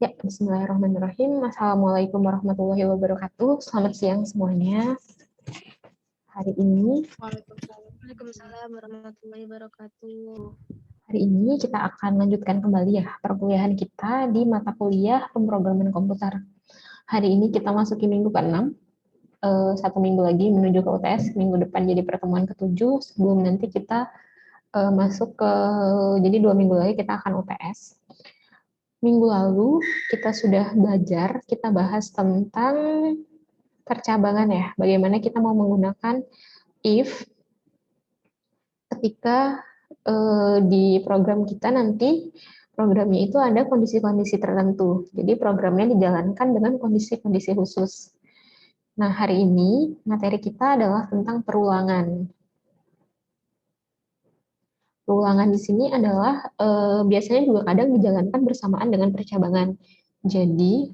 Ya, bismillahirrahmanirrahim. Assalamualaikum warahmatullahi wabarakatuh. Selamat siang semuanya. Hari ini, Waalaikumsalam warahmatullahi wabarakatuh. hari ini kita akan lanjutkan kembali ya perkuliahan kita di mata kuliah pemrograman komputer. Hari ini kita masuki minggu ke-6, satu minggu lagi menuju ke UTS, minggu depan jadi pertemuan ke-7, sebelum nanti kita masuk ke, jadi 2 minggu lagi kita akan UTS. Minggu lalu kita sudah belajar, kita bahas tentang percabangan ya, bagaimana kita mau menggunakan if ketika di program kita nanti programnya itu ada kondisi-kondisi tertentu. Jadi programnya dijalankan dengan kondisi-kondisi khusus. Nah, hari ini materi kita adalah tentang perulangan. Perulangan di sini adalah biasanya juga kadang dijalankan bersamaan dengan percabangan. Jadi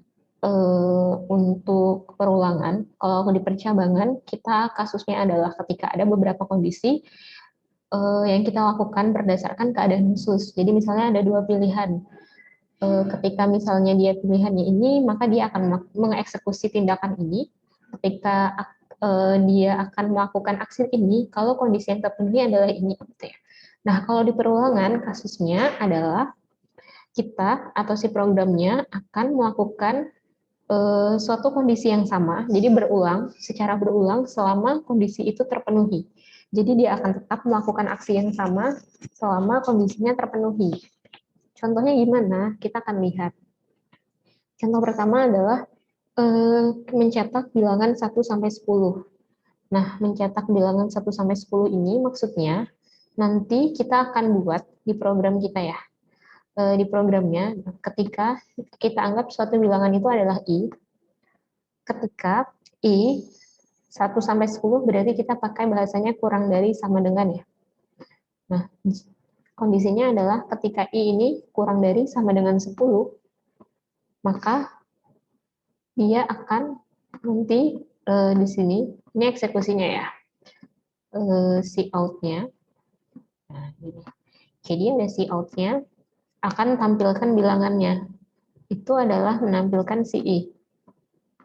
untuk perulangan, kalau di percabangan kita kasusnya adalah ketika ada beberapa kondisi yang kita lakukan berdasarkan keadaan khusus. Jadi misalnya ada dua pilihan. Ketika misalnya dia pilihannya ini, maka dia akan mengeksekusi tindakan ini. Ketika dia akan melakukan aksi ini, kalau kondisi yang terpenuhi adalah ini. Gitu ya. Nah, kalau di perulangan, kasusnya adalah kita atau si programnya akan melakukan suatu kondisi yang sama, jadi berulang, secara berulang selama kondisi itu terpenuhi. Jadi dia akan tetap melakukan aksi yang sama selama kondisinya terpenuhi. Contohnya gimana? Kita akan lihat. Contoh pertama adalah mencetak bilangan 1 sampai 10. Nah, mencetak bilangan 1 sampai 10 ini maksudnya nanti kita akan buat di program kita ya. Di programnya ketika kita anggap suatu bilangan itu adalah i, ketika i 1 sampai 10 berarti kita pakai bahasanya kurang dari sama dengan ya. Nah, kondisinya adalah ketika i ini kurang dari sama dengan 10, maka dia akan nanti di sini, ini eksekusinya ya, si out-nya. Nah, ini. Jadi ada si out-nya akan tampilkan bilangannya. Itu adalah menampilkan si i.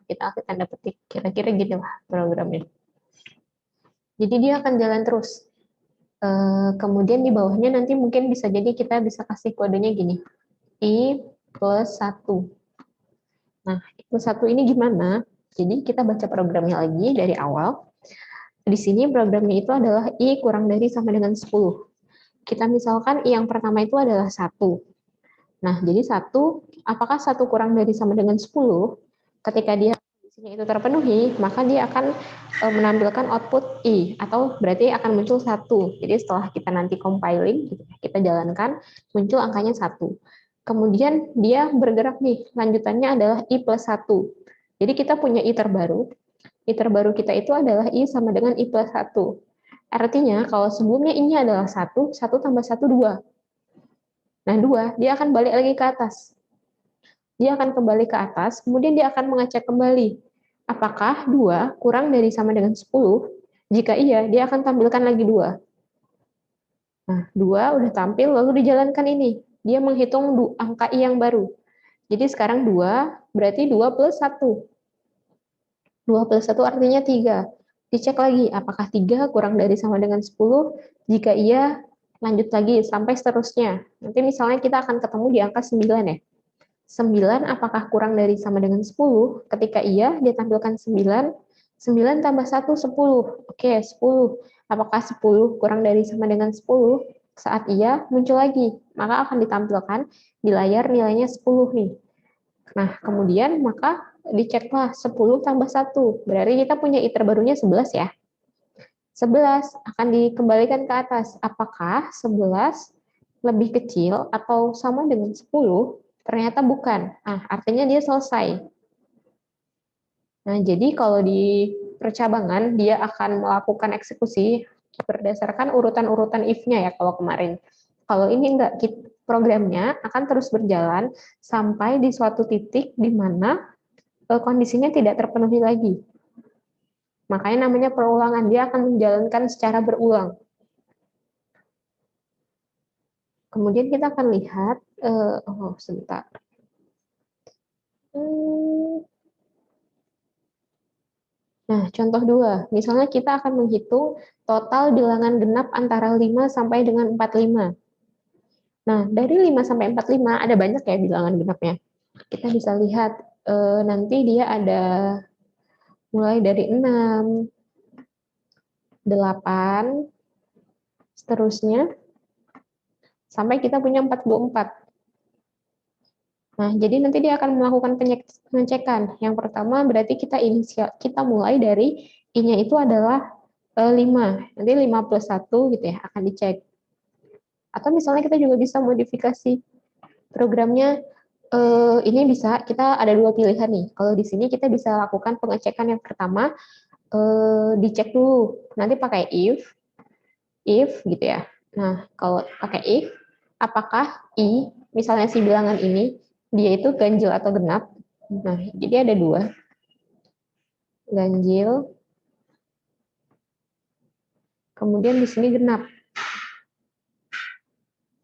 Kita tanda petik, kira-kira gitu lah programnya. Jadi dia akan jalan terus. Kemudian di bawahnya nanti mungkin bisa jadi kita bisa kasih kodenya gini, i plus 1. Nah, i plus 1 ini gimana? Jadi kita baca programnya lagi dari awal. Di sini programnya itu adalah i kurang dari sama dengan 10. Kita misalkan i yang pertama itu adalah 1. Nah, jadi 1, apakah 1 kurang dari sama dengan 10? Ketika dia kondisinya itu terpenuhi, maka dia akan menampilkan output i, atau berarti akan muncul 1. Jadi setelah kita nanti compiling, kita jalankan, muncul angkanya 1. Kemudian dia bergerak nih, lanjutannya adalah i plus 1. Jadi kita punya i terbaru. I terbaru kita itu adalah i sama dengan i plus 1. Artinya kalau sebelumnya i-nya adalah 1, 1 tambah 1, 2. Nah, 2, dia akan balik lagi ke atas. Dia akan kembali ke atas, kemudian dia akan mengecek kembali. Apakah 2 kurang dari sama dengan 10? Jika iya, dia akan tampilkan lagi 2. Nah, 2 udah tampil, lalu dijalankan ini. Dia menghitung angka i yang baru. Jadi sekarang 2, berarti 2 plus 1. 2 plus 1 artinya 3. Dicek lagi, apakah 3 kurang dari sama dengan 10? Jika iya, lanjut lagi sampai seterusnya. Nanti misalnya kita akan ketemu di angka 9 ya. 9 apakah kurang dari sama dengan 10? Ketika iya, dia tampilkan 9. 9 tambah 1, 10. Oke, 10. Apakah 10 kurang dari sama dengan 10? Saat iya, muncul lagi. Maka akan ditampilkan di layar nilainya 10 nih. Nah, kemudian maka diceklah 10 tambah 1. Berarti kita punya i terbarunya 11 ya. 11 akan dikembalikan ke atas. Apakah 11 lebih kecil atau sama dengan 10? Ternyata bukan. Artinya dia selesai. Nah, jadi kalau di percabangan, dia akan melakukan eksekusi berdasarkan urutan-urutan if-nya ya kalau kemarin. Kalau ini enggak, programnya akan terus berjalan sampai di suatu titik di mana kondisinya tidak terpenuhi lagi. Makanya namanya perulangan, dia akan menjalankan secara berulang. Kemudian kita akan lihat, sebentar. Nah, contoh 2. Misalnya kita akan menghitung total bilangan genap antara 5 sampai dengan 45. Nah, dari 5 sampai 45 ada banyak ya bilangan genapnya. Kita bisa lihat nanti dia ada mulai dari 6, 8, seterusnya, sampai kita punya 44. Nah, jadi nanti dia akan melakukan pengecekan. Yang pertama berarti kita mulai dari I-nya itu adalah 5. Nanti 5 plus 1 gitu ya, akan dicek. Atau misalnya kita juga bisa modifikasi programnya. Ini bisa, kita ada 2 pilihan nih. Kalau di sini kita bisa lakukan pengecekan yang pertama, dicek dulu. Nanti pakai if gitu ya. Nah, kalau pakai if, apakah I, misalnya si bilangan ini, dia itu ganjil atau genap. Nah, jadi ada 2. Ganjil, kemudian di sini genap.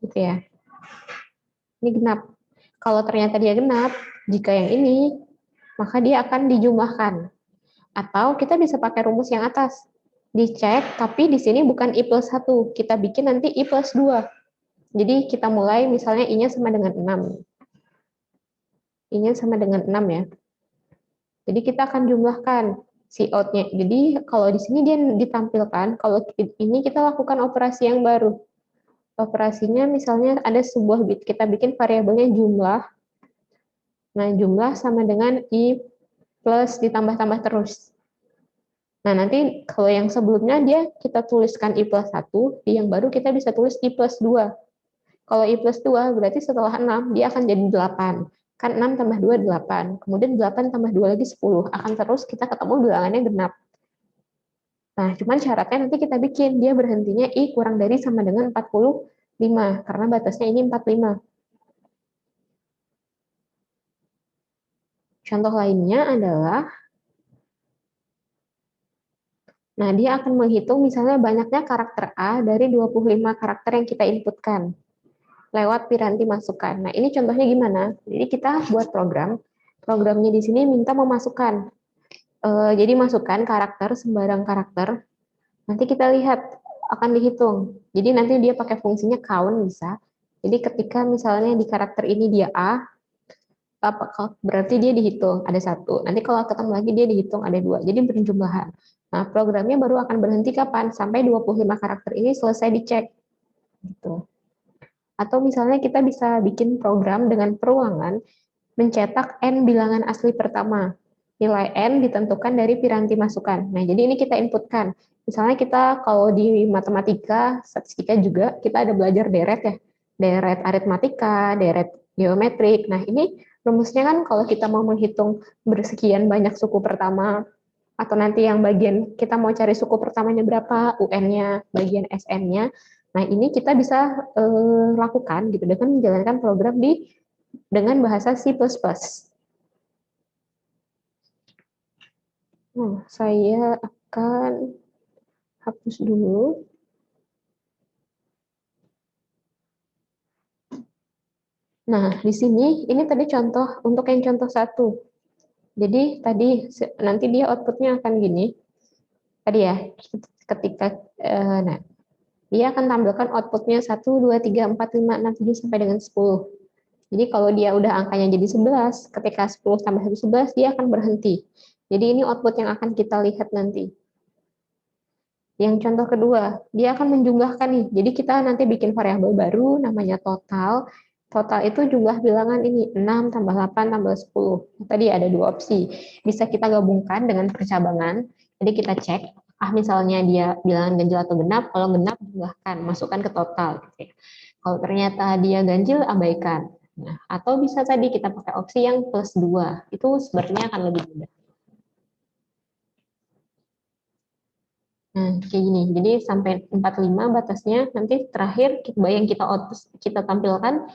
Gitu ya. Ini genap. Kalau ternyata dia genap, jika yang ini, maka dia akan dijumlahkan. Atau kita bisa pakai rumus yang atas. Dicek, tapi di sini bukan I plus 1. Kita bikin nanti I plus 2. Jadi kita mulai misalnya I-nya sama dengan 6. I-nya sama dengan 6 ya. Jadi kita akan jumlahkan si out-nya. Jadi kalau di sini dia ditampilkan, kalau ini kita lakukan operasi yang baru. Operasinya misalnya ada sebuah bit, kita bikin variabelnya jumlah. Nah, jumlah sama dengan I plus ditambah-tambah terus. Nah, nanti kalau yang sebelumnya dia kita tuliskan I plus 1, di yang baru kita bisa tulis I plus 2. Kalau I plus 2 berarti setelah 6 dia akan jadi 8. Kan 6 tambah 2, 8. Kemudian 8 tambah 2 lagi 10. Akan terus kita ketemu bilangannya genap. Nah, cuman syaratnya nanti kita bikin. Dia berhentinya I kurang dari sama dengan 45. Karena batasnya ini 45. Contoh lainnya adalah, nah dia akan menghitung misalnya banyaknya karakter A dari 25 karakter yang kita inputkan lewat piranti masukan. Nah, ini contohnya gimana? Jadi kita buat programnya di sini minta memasukkan. Jadi masukkan karakter, sembarang karakter, nanti kita lihat, akan dihitung. Jadi nanti dia pakai fungsinya count bisa. Jadi ketika misalnya di karakter ini dia A, berarti dia dihitung, ada 1. Nanti kalau ketemu lagi dia dihitung, ada 2. Jadi berjumlahan. Nah, programnya baru akan berhenti kapan? Sampai 25 karakter ini selesai dicek. Gitu. Atau misalnya kita bisa bikin program dengan perulangan mencetak N bilangan asli pertama. Nilai N ditentukan dari piranti masukan. Nah, jadi ini kita inputkan. Misalnya kita kalau di matematika, statistika juga, kita ada belajar deret ya. Deret aritmatika, deret geometrik. Nah, ini rumusnya kan kalau kita mau menghitung bersekian banyak suku pertama, atau nanti yang bagian kita mau cari suku pertamanya berapa, UN-nya, bagian SN-nya. Nah, ini kita bisa lakukan gitu dengan menjalankan program dengan bahasa C++. Nah, saya akan hapus dulu. Nah, di sini ini tadi contoh untuk yang contoh 1. Jadi tadi nanti dia outputnya akan gini. Tadi ya, ketika nah, dia akan tampilkan outputnya 1, 2, 3, 4, 5, 6, 7 sampai dengan 10. Jadi kalau dia udah angkanya jadi 11, ketika 10 tambah 1, 11, dia akan berhenti. Jadi ini output yang akan kita lihat nanti. Yang contoh kedua, dia akan menjumlahkan nih. Jadi kita nanti bikin variabel baru, namanya total. Total itu jumlah bilangan ini, 6 tambah 8 tambah 10. Tadi ada 2 opsi. Bisa kita gabungkan dengan percabangan. Jadi kita cek, misalnya dia bilangan ganjil atau genap. Kalau genap, jumlahkan, masukkan ke total. Kalau ternyata dia ganjil, abaikan. Nah, atau bisa tadi kita pakai opsi yang plus 2. Itu sebenarnya akan lebih mudah. Nah, kayak gini. Jadi sampai 45 batasnya, nanti terakhir yang kita tampilkan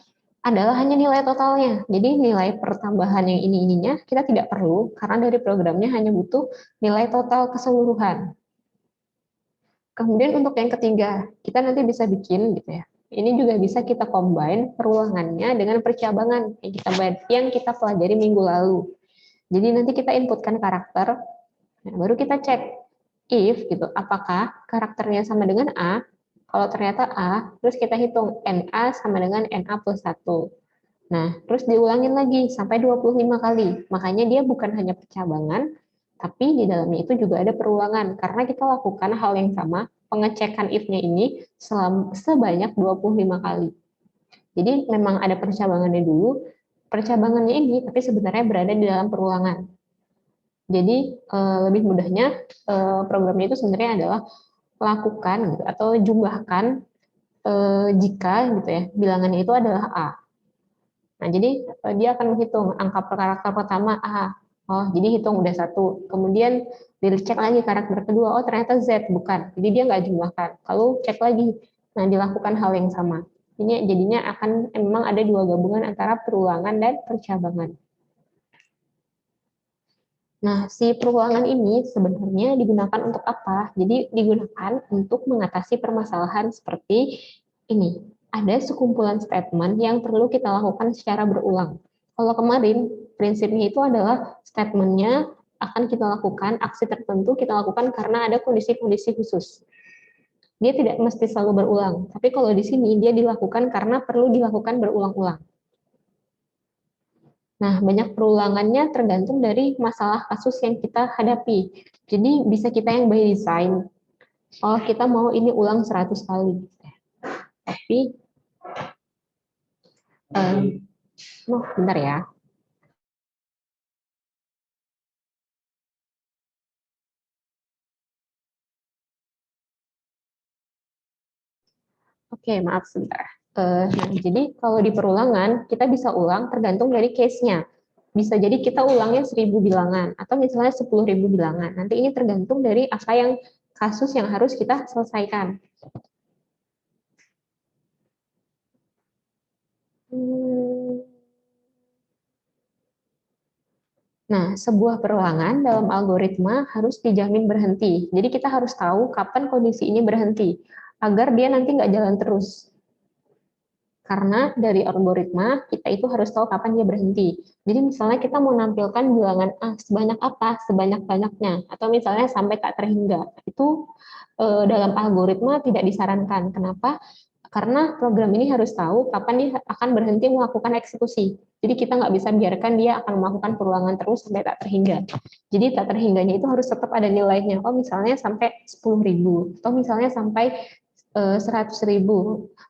adalah hanya nilai totalnya. Jadi nilai pertambahan yang ini-ininya kita tidak perlu, karena dari programnya hanya butuh nilai total keseluruhan. Kemudian untuk yang ketiga, kita nanti bisa bikin gitu ya. Ini juga bisa kita combine perulangannya dengan percabangan yang kita pelajari minggu lalu. Jadi nanti kita inputkan karakter, nah, baru kita cek if gitu, apakah karakternya sama dengan A. Kalau ternyata A, terus kita hitung NA sama dengan NA plus 1. Nah, terus diulangin lagi sampai 25 kali. Makanya dia bukan hanya percabangan, tapi di dalamnya itu juga ada perulangan. Karena kita lakukan hal yang sama, pengecekan if-nya ini sebanyak 25 kali. Jadi memang ada percabangannya dulu, percabangannya ini tapi sebenarnya berada di dalam perulangan. Jadi lebih mudahnya programnya itu sebenarnya adalah lakukan gitu, atau jumlahkan jika gitu ya bilangannya itu adalah A. Nah jadi dia akan menghitung angka per karakter pertama A. Oh jadi hitung udah 1. Kemudian dicek lagi karakter kedua, oh ternyata Z bukan. Jadi dia nggak jumlahkan. Lalu cek lagi. Nah dilakukan hal yang sama. Ini jadinya akan memang ada dua gabungan antara perulangan dan percabangan. Nah, si perulangan ini sebenarnya digunakan untuk apa? Jadi digunakan untuk mengatasi permasalahan seperti ini. Ada sekumpulan statement yang perlu kita lakukan secara berulang. Kalau kemarin, prinsipnya itu adalah statementnya akan kita lakukan, aksi tertentu kita lakukan karena ada kondisi-kondisi khusus. Dia tidak mesti selalu berulang, tapi kalau di sini dia dilakukan karena perlu dilakukan berulang-ulang. Nah, banyak perulangannya tergantung dari masalah kasus yang kita hadapi. Jadi bisa kita yang by design, oh kita mau ini ulang 100 kali. Tapi, bentar ya. Oke, maaf sebentar. Nah, jadi kalau di perulangan, kita bisa ulang tergantung dari case-nya. Bisa jadi kita ulangnya 1000 bilangan, atau misalnya 10.000 bilangan. Nanti ini tergantung dari apa yang kasus yang harus kita selesaikan. Nah, sebuah perulangan dalam algoritma harus dijamin berhenti. Jadi kita harus tahu kapan kondisi ini berhenti, agar dia nanti nggak jalan terus. Karena dari algoritma, kita itu harus tahu kapan dia berhenti. Jadi misalnya kita mau nampilkan bilangan A sebanyak apa, sebanyak-banyaknya. Atau misalnya sampai tak terhingga. Itu dalam algoritma tidak disarankan. Kenapa? Karena program ini harus tahu kapan dia akan berhenti melakukan eksekusi. Jadi kita nggak bisa biarkan dia akan melakukan perulangan terus sampai tak terhingga. Jadi tak terhingganya itu harus tetap ada nilainya. Oh misalnya sampai 10.000, atau misalnya sampai 100.000.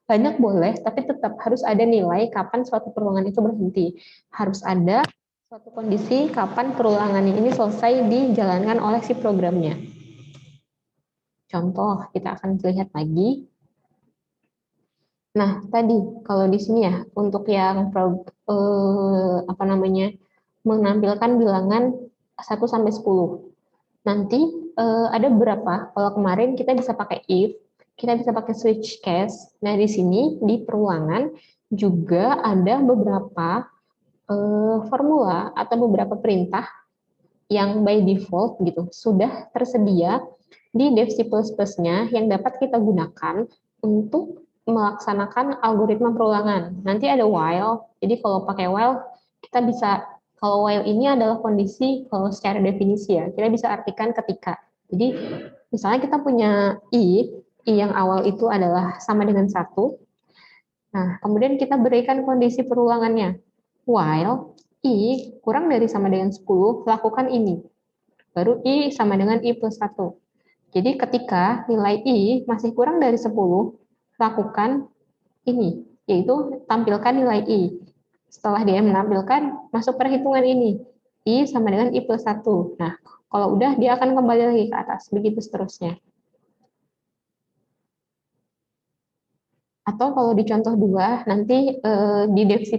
Banyak boleh, tapi tetap harus ada nilai kapan suatu perulangan itu berhenti. Harus ada suatu kondisi kapan perulangan ini selesai dijalankan oleh si programnya. Contoh, kita akan lihat lagi. Nah, tadi kalau di sini ya untuk yang menampilkan bilangan 1 sampai 10. Nanti ada beberapa. Kalau kemarin kita bisa pakai if, kita bisa pakai switch case. Nah, di sini di perulangan juga ada beberapa formula atau beberapa perintah yang by default gitu sudah tersedia di Dev C++ yang dapat kita gunakan untuk melaksanakan algoritma perulangan. Nanti ada while, jadi kalau pakai while, kita bisa, kalau while ini adalah kondisi, kalau secara definisi ya, kita bisa artikan ketika. Jadi, misalnya kita punya I yang awal itu adalah sama dengan 1, nah, kemudian kita berikan kondisi perulangannya, while I kurang dari sama dengan 10, lakukan ini. Baru I sama dengan I plus 1. Jadi ketika nilai I masih kurang dari 10, lakukan ini, yaitu tampilkan nilai I. Setelah dia menampilkan, masuk perhitungan ini. I sama dengan I plus 1. Nah, kalau udah dia akan kembali lagi ke atas, begitu seterusnya. Atau kalau di contoh 2, nanti di Dev C++,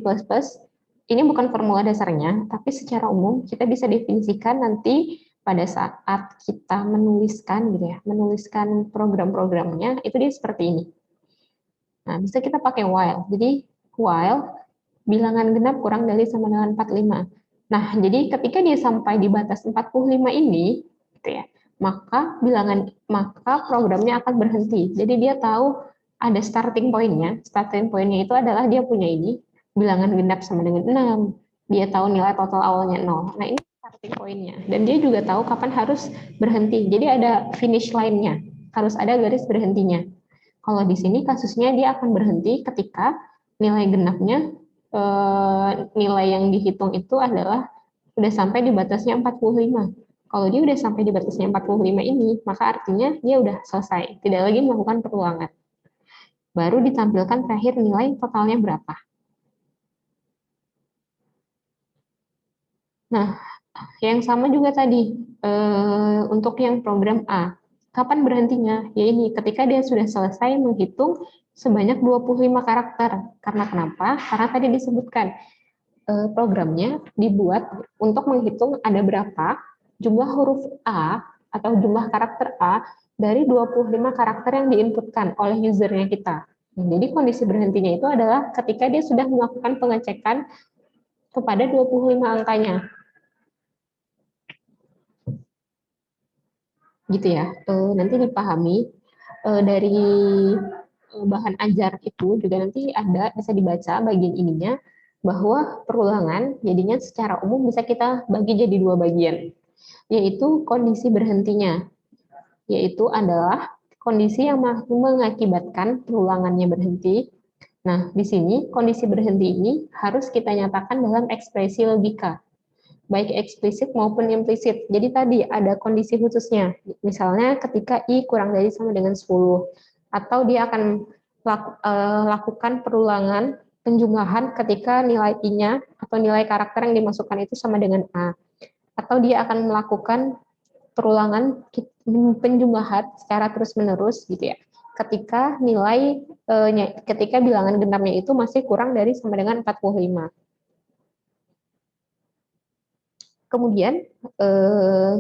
ini bukan formula dasarnya, tapi secara umum kita bisa definisikan nanti pada saat kita menuliskan gitu ya, menuliskan program-programnya itu dia seperti ini. Nah, bisa kita pakai while. Jadi while bilangan genap kurang dari sama dengan 45. Nah, jadi ketika dia sampai di batas 45 ini gitu ya, maka programnya akan berhenti. Jadi dia tahu ada starting point-nya. Starting point-nya itu adalah dia punya ini, bilangan genap sama dengan 6. Dia tahu nilai total awalnya 0. Nah, ini starting point-nya. Dan dia juga tahu kapan harus berhenti. Jadi ada finish line-nya. Harus ada garis berhentinya. Kalau di sini kasusnya dia akan berhenti ketika nilai genapnya, nilai yang dihitung itu adalah udah sampai di batasnya 45. Kalau dia udah sampai di batasnya 45 ini, maka artinya dia udah selesai. Tidak lagi melakukan perulangan. Baru ditampilkan terakhir nilai totalnya berapa. Nah, yang sama juga tadi, untuk yang program A. Kapan berhentinya? Ya ini, ketika dia sudah selesai menghitung sebanyak 25 karakter. Karena kenapa? Karena tadi disebutkan, programnya dibuat untuk menghitung ada berapa jumlah huruf A atau jumlah karakter A dari 25 karakter yang diinputkan oleh usernya kita. Jadi kondisi berhentinya itu adalah ketika dia sudah melakukan pengecekan kepada 25 angkanya. Gitu ya. Nanti dipahami dari bahan ajar itu juga nanti ada bisa dibaca bagian ininya bahwa perulangan jadinya secara umum bisa kita bagi jadi dua bagian, yaitu kondisi berhentinya, yaitu adalah kondisi yang mengakibatkan perulangannya berhenti. Nah, di sini kondisi berhenti ini harus kita nyatakan dalam ekspresi logika, baik eksplisit maupun implisit. Jadi tadi ada kondisi khususnya. Misalnya ketika I kurang dari sama dengan 10, atau dia akan lakukan perulangan penjumlahan ketika nilai I-nya atau nilai karakter yang dimasukkan itu sama dengan A. Atau dia akan melakukan perulangan penjumlahan secara terus-menerus gitu ya. Ketika ketika bilangan genapnya itu masih kurang dari sama dengan 45. Kemudian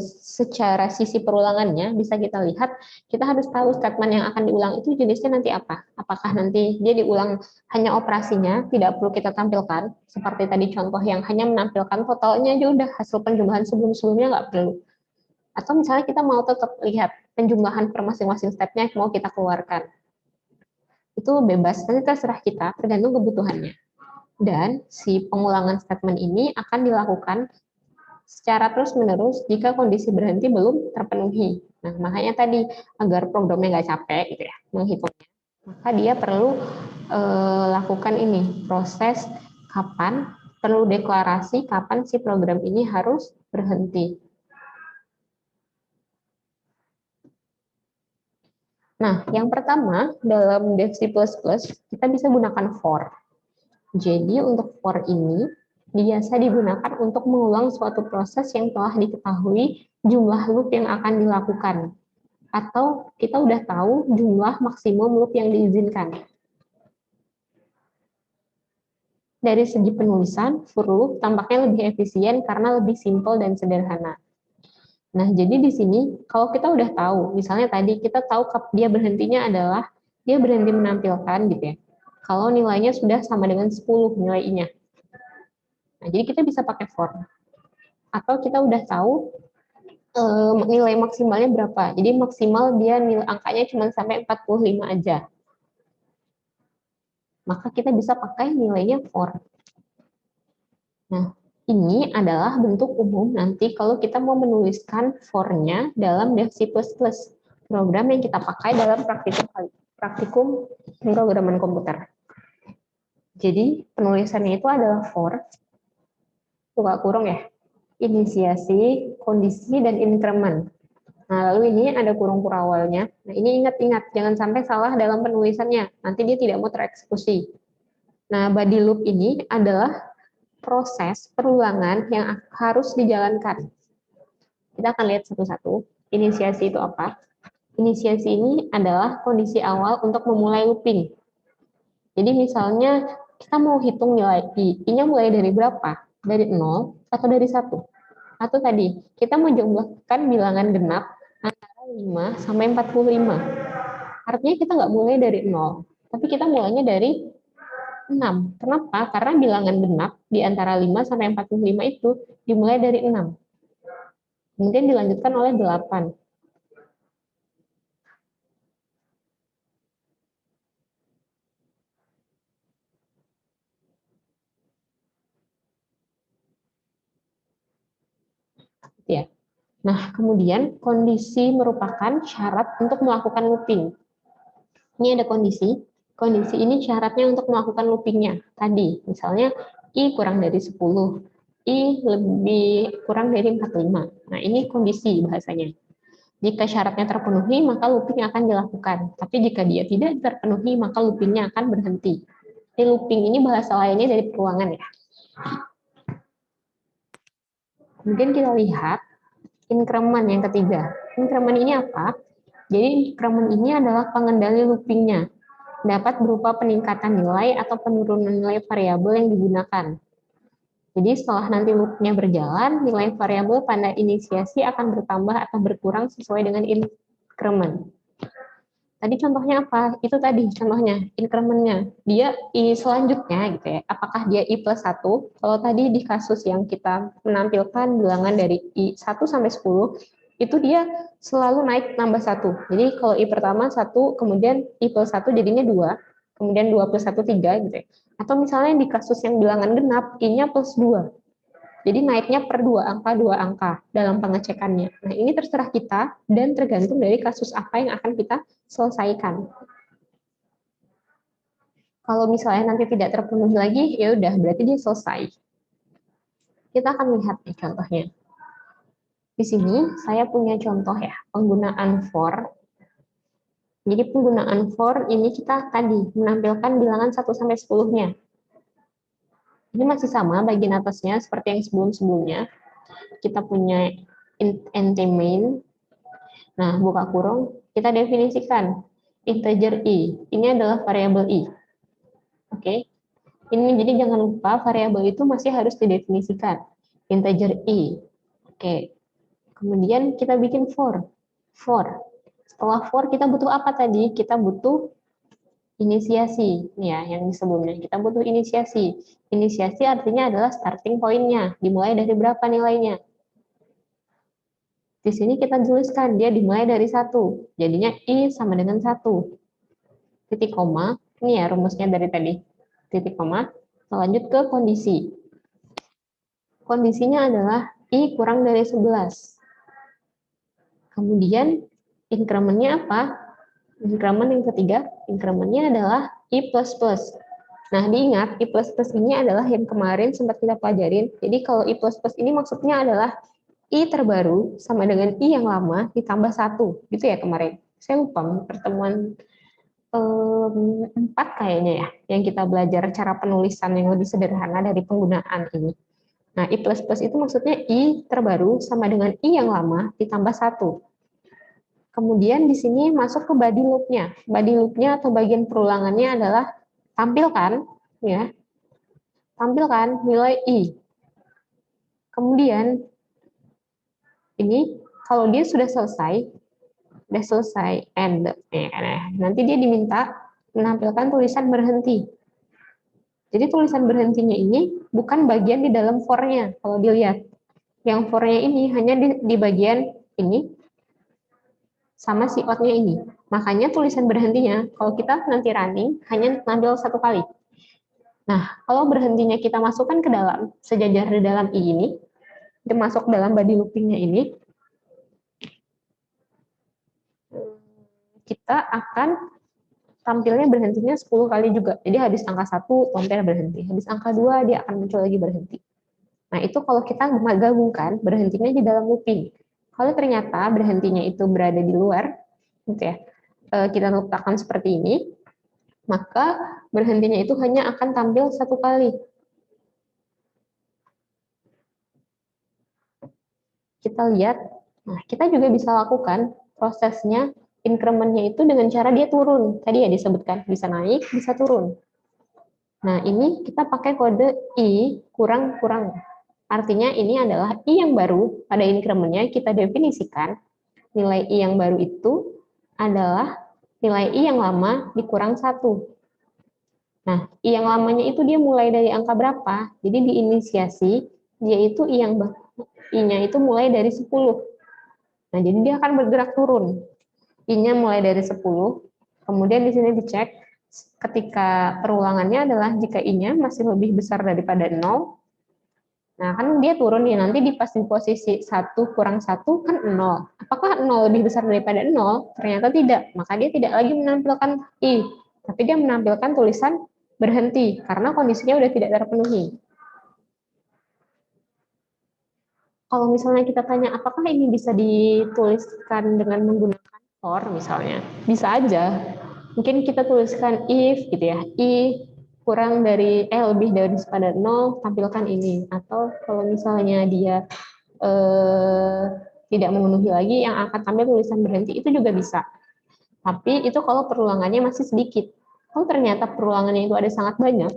secara sisi perulangannya bisa kita lihat, kita harus tahu statement yang akan diulang itu jenisnya nanti apa. Apakah nanti dia diulang hanya operasinya, tidak perlu kita tampilkan, seperti tadi contoh yang hanya menampilkan totalnya aja udah, hasil penjumlahan sebelum-sebelumnya nggak perlu. Atau misalnya kita mau tetap lihat penjumlahan per masing-masing stepnya mau kita keluarkan. Itu bebas, nanti terserah kita, tergantung kebutuhannya. Dan si pengulangan statement ini akan dilakukan secara terus-menerus jika kondisi berhenti belum terpenuhi. Nah, makanya tadi agar programnya nggak capek gitu ya menghitungnya, maka dia perlu lakukan ini proses kapan, perlu deklarasi kapan si program ini harus berhenti. Nah, yang pertama dalam Dev C++ kita bisa gunakan for. Jadi untuk for ini biasa digunakan untuk mengulang suatu proses yang telah diketahui jumlah loop yang akan dilakukan. Atau kita udah tahu jumlah maksimum loop yang diizinkan. Dari segi penulisan, for loop tampaknya lebih efisien karena lebih simpel dan sederhana. Nah, jadi di sini kalau kita udah tahu, misalnya tadi kita tahu dia berhentinya adalah dia berhenti menampilkan gitu ya. Kalau nilainya sudah sama dengan 10 nilai I-nya. Nah, jadi kita bisa pakai for. Atau kita udah tahu nilai maksimalnya berapa. Jadi maksimal dia nilai angkanya cuma sampai 45 aja. Maka kita bisa pakai nilainya for. Nah, ini adalah bentuk umum nanti kalau kita mau menuliskan for-nya dalam Dev C++, program yang kita pakai dalam praktikum pemrograman komputer. Jadi penulisannya itu adalah for, buka kurung ya, inisiasi, kondisi, dan increment. Nah, lalu ini ada kurung awalnya. Nah, ini ingat-ingat, jangan sampai salah dalam penulisannya. Nanti dia tidak mau tereksekusi. Nah, body loop ini adalah proses perulangan yang harus dijalankan. Kita akan lihat satu-satu. Inisiasi itu apa? Inisiasi ini adalah kondisi awal untuk memulai looping. Jadi misalnya kita mau hitung nilai I. I-nya mulai dari berapa? Dari 0 atau dari 1? Atau tadi, kita mau jumlahkan bilangan genap antara 5 sampai 45. Artinya kita nggak mulai dari 0, tapi kita mulainya dari 6. Kenapa? Karena bilangan genap di antara 5 sampai 45 itu dimulai dari 6. Kemudian dilanjutkan oleh 8. Nah, kemudian kondisi merupakan syarat untuk melakukan looping. Ini ada kondisi. Kondisi ini syaratnya untuk melakukan loopingnya. Tadi, misalnya I kurang dari 10, I lebih kurang dari 45. Nah, ini kondisi bahasanya. Jika syaratnya terpenuhi, maka looping akan dilakukan. Tapi jika dia tidak terpenuhi, maka loopingnya akan berhenti. Jadi looping ini bahasa lainnya dari perulangan ya. Kemudian kita lihat increment yang ketiga. Increment ini apa? Jadi increment ini adalah pengendali loopingnya. Dapat berupa peningkatan nilai atau penurunan nilai variabel yang digunakan. Jadi setelah nanti loopnya berjalan, nilai variabel pada inisiasi akan bertambah atau berkurang sesuai dengan increment. Tadi contohnya apa? Itu tadi contohnya, increment-nya. Dia I selanjutnya gitu ya. Apakah dia I plus 1? Kalau tadi di kasus yang kita menampilkan bilangan dari I 1 sampai 10, itu dia selalu naik nambah 1. Jadi kalau I pertama 1, kemudian I plus 1 jadinya 2, kemudian 2 plus 1, 3 gitu ya. Atau misalnya di kasus yang bilangan genap, I-nya plus 2. Jadi naiknya per dua angka dalam pengecekannya. Nah, ini terserah kita dan tergantung dari kasus apa yang akan kita selesaikan. Kalau misalnya nanti tidak terpenuhi lagi, ya udah berarti dia selesai. Kita akan lihat nih contohnya. Di sini saya punya contoh ya, penggunaan for. Jadi penggunaan for ini kita tadi menampilkan bilangan 1 sampai 10-nya. Ini masih sama bagian atasnya seperti yang sebelum-sebelumnya. Kita punya int main. Nah, buka kurung, kita definisikan integer i. Ini adalah variabel i. Oke. Ini jadi jangan lupa variabel itu masih harus didefinisikan. Integer i. Oke. Kemudian kita bikin for. For. Setelah for kita butuh apa tadi? Kita butuh inisiasi. Nih ya, yang sebelumnya. Kita butuh inisiasi. Inisiasi artinya adalah starting point-nya. Dimulai dari berapa nilainya? Di sini kita tuliskan dia dimulai dari 1. Jadinya I sama dengan 1. Titik koma, ini ya rumusnya dari tadi. Titik koma, lanjut ke kondisi. Kondisinya adalah I kurang dari 11. Kemudian increment-nya apa? Increment yang ketiga, increment-nya adalah I++. Nah, diingat I++ ini adalah yang kemarin sempat kita pelajarin. Jadi kalau I++ ini maksudnya adalah I terbaru sama dengan I yang lama ditambah 1, gitu ya kemarin. Saya lupa pertemuan 4 kayaknya ya, yang kita belajar cara penulisan yang lebih sederhana dari penggunaan ini. Nah, I++ itu maksudnya I terbaru sama dengan I yang lama ditambah 1. Kemudian di sini masuk ke body loop-nya. Body loop-nya atau bagian perulangannya adalah tampilkan, ya, tampilkan nilai I. Kemudian ini kalau dia sudah selesai end, nanti dia diminta menampilkan tulisan berhenti. Jadi tulisan berhentinya ini bukan bagian di dalam for-nya. Kalau dilihat, yang for-nya ini hanya di bagian ini sama si out-nya ini. Makanya tulisan berhentinya kalau kita nanti running hanya nampil 1 kali. Nah, kalau berhentinya kita masukkan ke dalam sejajar di dalam i ini, kita masuk dalam body looping-nya ini, kita akan tampilnya berhentinya 10 kali juga. Jadi habis angka 1, lomper berhenti. Habis angka 2, dia akan muncul lagi berhenti. Nah, itu kalau kita menggabungkan berhentinya di dalam looping. Kalau ternyata berhentinya itu berada di luar, gitu ya, kita letakkan seperti ini, maka berhentinya itu hanya akan tampil 1 kali. Kita lihat, nah kita juga bisa lakukan prosesnya increment-nya itu dengan cara dia turun. Tadi ya disebutkan, bisa naik, bisa turun. Nah, ini kita pakai kode I kurang-kurang. Artinya ini adalah I yang baru, pada increment-nya kita definisikan, nilai I yang baru itu adalah nilai I yang lama dikurang 1. Nah, I yang lamanya itu dia mulai dari angka berapa? Jadi di inisiasi, dia itu I-nya itu mulai dari 10. Nah, jadi dia akan bergerak turun. I-nya mulai dari 10, kemudian di sini dicek ketika perulangannya adalah jika I-nya masih lebih besar daripada 0, Nah, kan dia turun nih, nanti pas di posisi 1 kurang 1 kan 0. Apakah 0 lebih besar daripada 0? Ternyata tidak, maka dia tidak lagi menampilkan I, tapi dia menampilkan tulisan berhenti, karena kondisinya udah tidak terpenuhi. Kalau misalnya kita tanya, apakah ini bisa dituliskan dengan menggunakan for misalnya? Bisa aja. Mungkin kita tuliskan if gitu ya, I kurang dari lebih dari pada 0 tampilkan ini, atau kalau misalnya dia tidak memenuhi lagi yang akan tampil tulisan berhenti, itu juga bisa. Tapi itu kalau perulangannya masih sedikit. Kalau ternyata perulangannya itu ada sangat banyak,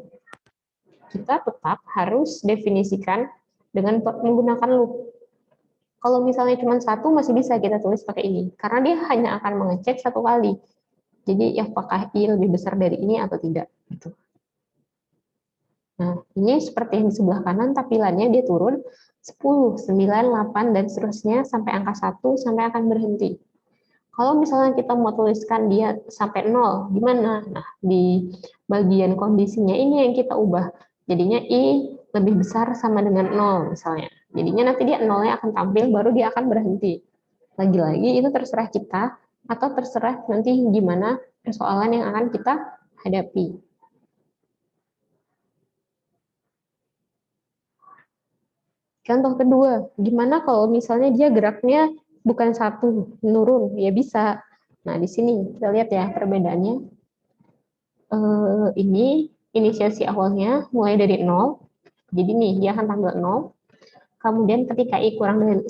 kita tetap harus definisikan dengan menggunakan loop. Kalau misalnya cuma satu, masih bisa kita tulis pakai ini, karena dia hanya akan mengecek satu kali. Jadi apakah I lebih besar dari ini atau tidak. Gitu. Nah, ini seperti yang di sebelah kanan, tampilannya dia turun 10, 9, 8, dan seterusnya sampai angka 1, sampai akan berhenti. Kalau misalnya kita mau tuliskan dia sampai 0, gimana? Nah, di bagian kondisinya ini yang kita ubah. Jadinya I lebih besar sama dengan 0 misalnya. Jadinya nanti dia 0-nya akan tampil, baru dia akan berhenti. Lagi-lagi itu terserah kita, atau terserah nanti gimana persoalan yang akan kita hadapi. Contoh kedua, gimana kalau misalnya dia geraknya bukan satu, menurun, ya bisa. Nah, di sini kita lihat ya perbedaannya. Ini inisiasi awalnya mulai dari 0, jadi nih dia akan tampil 0. Kemudian ketika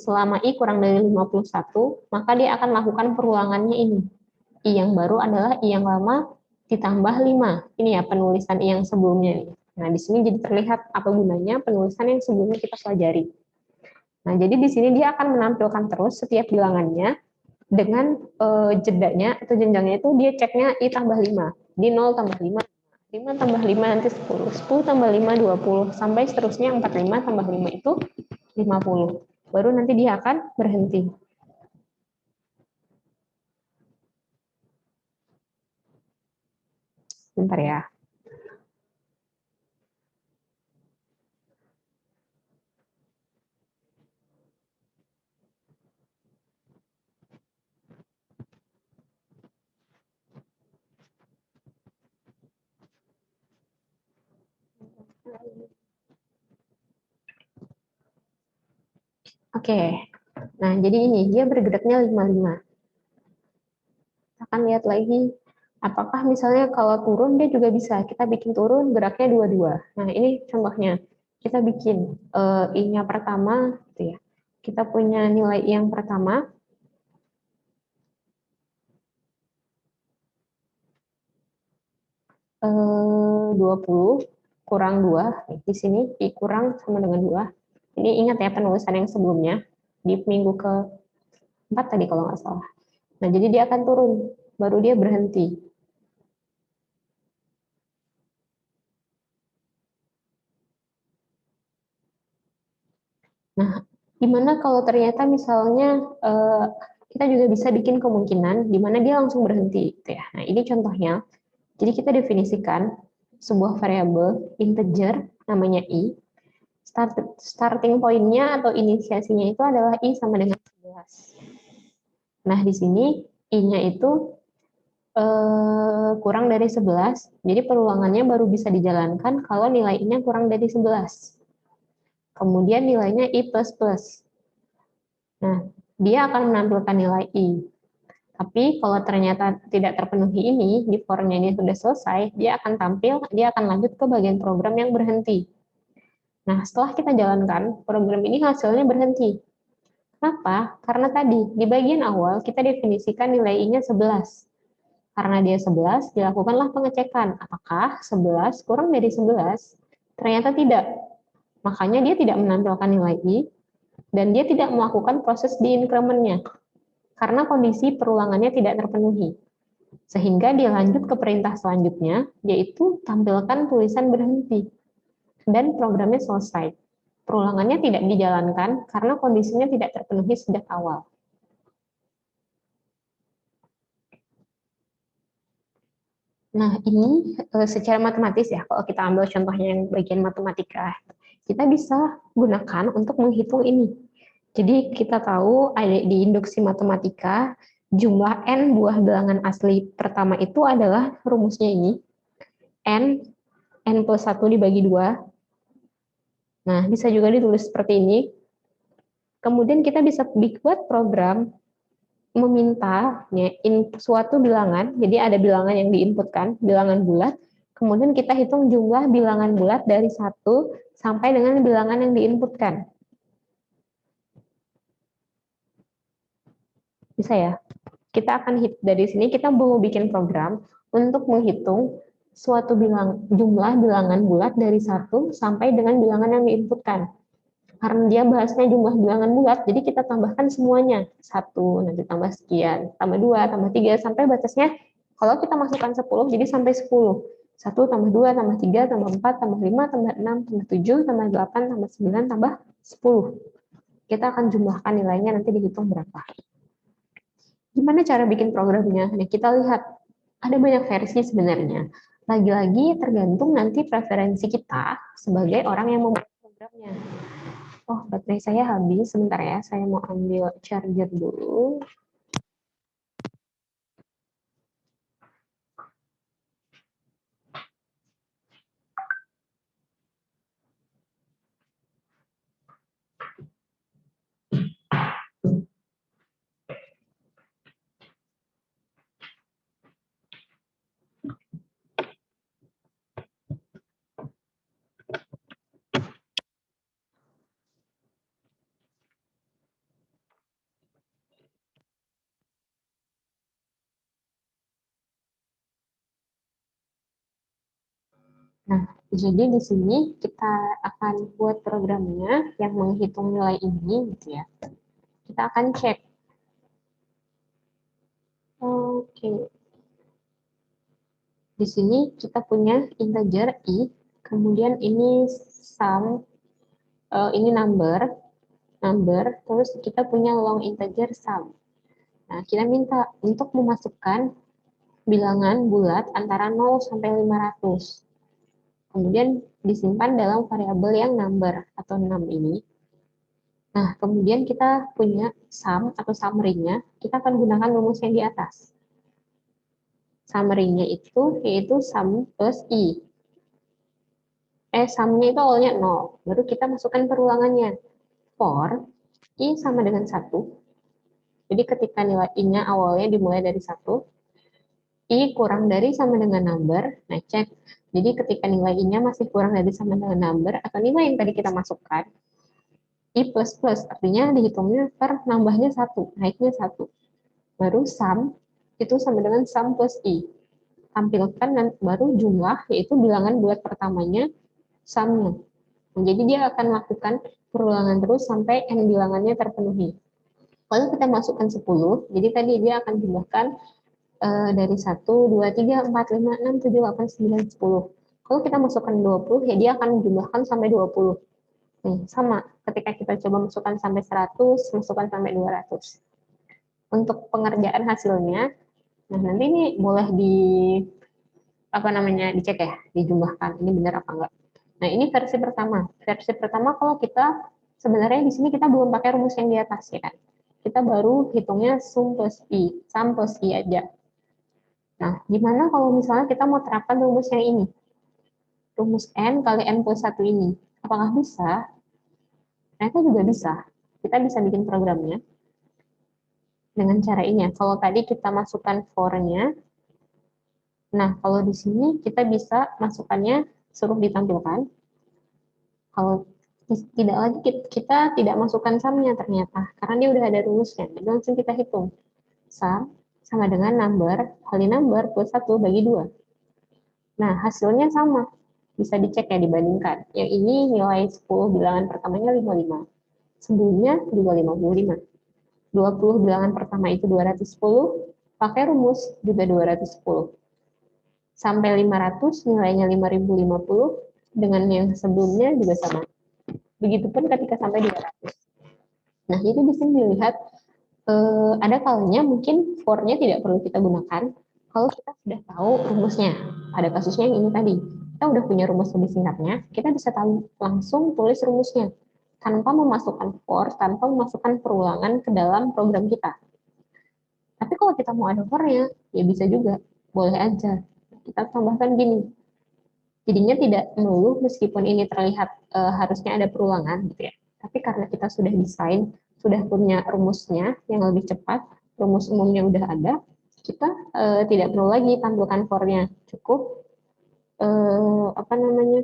selama I kurang dari 51, maka dia akan lakukan perulangannya ini. I yang baru adalah I yang lama ditambah 5. Ini ya penulisan I yang sebelumnya. Nah, di sini jadi terlihat apa gunanya penulisan yang sebelumnya kita pelajari. Nah, jadi di sini dia akan menampilkan terus setiap bilangannya dengan jedanya atau jenjangnya itu dia ceknya I tambah 5. Di 0 tambah 5, 5 tambah 5 nanti 10, 10 tambah 5, 20, sampai seterusnya 45 tambah 5 itu 50. Baru nanti dia akan berhenti. Bentar ya. Oke. Nah, jadi ini dia bergeraknya 55. Kita akan lihat lagi apakah misalnya kalau turun dia juga bisa. Kita bikin turun geraknya 22. Nah, ini contohnya. Kita bikin I-nya pertama gitu ya. Kita punya nilai I yang pertama 20 kurang 2. Di sini I kurang sama dengan 2. Ini ingat ya penulisan yang sebelumnya di minggu ke-4 tadi kalau nggak salah. Nah, jadi dia akan turun, baru dia berhenti. Nah, gimana kalau ternyata misalnya kita juga bisa bikin kemungkinan di mana dia langsung berhenti, gitu ya. Nah, ini contohnya. Jadi kita definisikan sebuah variabel integer namanya I. Starting point-nya atau inisiasinya itu adalah I sama dengan 11. Nah, di sini I-nya itu kurang dari 11, jadi perulangannya baru bisa dijalankan kalau nilai I-nya kurang dari 11. Kemudian nilainya I++. Nah, dia akan menampilkan nilai I. Tapi kalau ternyata tidak terpenuhi ini, di for-nya ini sudah selesai, dia akan lanjut ke bagian program yang berhenti. Nah, setelah kita jalankan, program ini hasilnya berhenti. Kenapa? Karena tadi, di bagian awal kita definisikan nilai I-nya 11. Karena dia 11, dilakukanlah pengecekan. Apakah 11 kurang dari 11? Ternyata tidak. Makanya dia tidak menampilkan nilai I, dan dia tidak melakukan proses di increment-nya. Karena kondisi perulangannya tidak terpenuhi. Sehingga dia lanjut ke perintah selanjutnya, yaitu tampilkan tulisan berhenti. Dan programnya selesai. Perulangannya tidak dijalankan karena kondisinya tidak terpenuhi sejak awal. Nah, ini secara matematis ya, kalau kita ambil contohnya yang bagian matematika, kita bisa gunakan untuk menghitung ini. Jadi kita tahu ada di induksi matematika, jumlah n buah bilangan asli pertama itu adalah rumusnya ini, n plus 1 dibagi 2. Nah, bisa juga ditulis seperti ini. Kemudian kita bisa buat program meminta suatu bilangan, jadi ada bilangan yang diinputkan, bilangan bulat, kemudian kita hitung jumlah bilangan bulat dari 1 sampai dengan bilangan yang diinputkan. Bisa ya? Kita akan dari sini kita mau bikin program untuk menghitung suatu jumlah bilangan bulat dari 1 sampai dengan bilangan yang diinputkan. Karena dia bahasnya jumlah bilangan bulat, jadi kita tambahkan semuanya. 1, nanti tambah sekian, tambah 2, tambah 3, sampai batasnya, kalau kita masukkan 10, jadi sampai 10. 1, tambah 2, tambah 3, tambah 4, tambah 5, tambah 6, tambah 7, tambah 8, tambah 9, tambah 10. Kita akan jumlahkan nilainya, nanti dihitung berapa. Gimana cara bikin programnya? Nah, kita lihat, ada banyak versi sebenarnya. Lagi-lagi tergantung nanti preferensi kita sebagai orang yang membuat programnya. Oh, baterai saya habis. Sebentar ya, saya mau ambil charger dulu. Nah, jadi di sini kita akan buat programnya yang menghitung nilai ini, gitu ya. Kita akan cek. Oke. Di sini kita punya integer i, kemudian ini sum, ini number, terus kita punya long integer sum. Nah, kita minta untuk memasukkan bilangan bulat antara 0 sampai 500. Kemudian disimpan dalam variabel yang number atau 6 ini. Nah, kemudian kita punya sum atau summary-nya, kita akan gunakan rumus yang di atas. Summary-nya itu yaitu sum plus i. Sum-nya itu awalnya 0, baru kita masukkan perulangannya. For i sama dengan 1, jadi ketika nilai i-nya awalnya dimulai dari 1, i kurang dari sama dengan number, nah cek. Jadi ketika nilai i-nya masih kurang dari sama dengan number, atau nilai yang tadi kita masukkan, i plus plus, artinya dihitungnya per nambahnya 1, naiknya 1. Baru sum, itu sama dengan sum plus i. Tampilkan dan baru jumlah, yaitu bilangan bulat pertamanya, sum-nya. Jadi dia akan lakukan perulangan terus sampai n bilangannya terpenuhi. Kalau kita masukkan 10, jadi tadi dia akan jumlahkan dari 1, 2, 3, 4, 5, 6, 7, 8, 9, 10. Kalau kita masukkan 20, ya dia akan menjumlahkan sampai 20. Nih, sama. Ketika kita coba masukkan sampai 100, masukkan sampai 200. Untuk pengerjaan hasilnya, nah nanti ini boleh dicek ya, dijumlahkan. Ini benar apa enggak. Nah, ini versi pertama. Versi pertama kalau kita, sebenarnya di sini kita belum pakai rumus yang di atas, ya kan. Kita baru hitungnya sum plus i aja. Nah, gimana kalau misalnya kita mau terapkan rumus yang ini? Rumus n kali n plus 1 ini. Apakah bisa? Ternyata juga bisa. Kita bisa bikin programnya dengan cara ini. Kalau tadi kita masukkan for-nya, nah kalau di sini kita bisa masukkannya suruh ditampilkan. Kalau tidak lagi kita tidak masukkan sum-nya ternyata, karena dia udah ada rumusnya. Jadi langsung kita hitung. Sum sama dengan number kali number plus 1 bagi 2. Nah, hasilnya sama. Bisa dicek ya, dibandingkan. Yang ini nilai 10 bilangan pertamanya 55. Sebelumnya juga 55. 20 bilangan pertama itu 210, pakai rumus juga 210. Sampai 500 nilainya 5050, dengan yang sebelumnya juga sama. Begitupun ketika sampai 200. Nah, jadi di sini dilihat ada kalanya mungkin for-nya tidak perlu kita gunakan. kalau kita sudah tahu rumusnya. Pada kasusnya yang ini tadi, kita udah punya rumus lebih singkatnya, kita bisa tahu langsung tulis rumusnya tanpa memasukkan for, tanpa memasukkan perulangan ke dalam program kita. Tapi kalau kita mau ada for-nya, ya bisa juga, boleh aja. Kita tambahkan gini, jadinya tidak melulu meskipun ini terlihat harusnya ada perulangan gitu ya. Tapi karena kita sudah desain, sudah punya rumusnya yang lebih cepat, rumus umumnya udah ada, kita tidak perlu lagi tampilkan for-nya. Cukup apa namanya?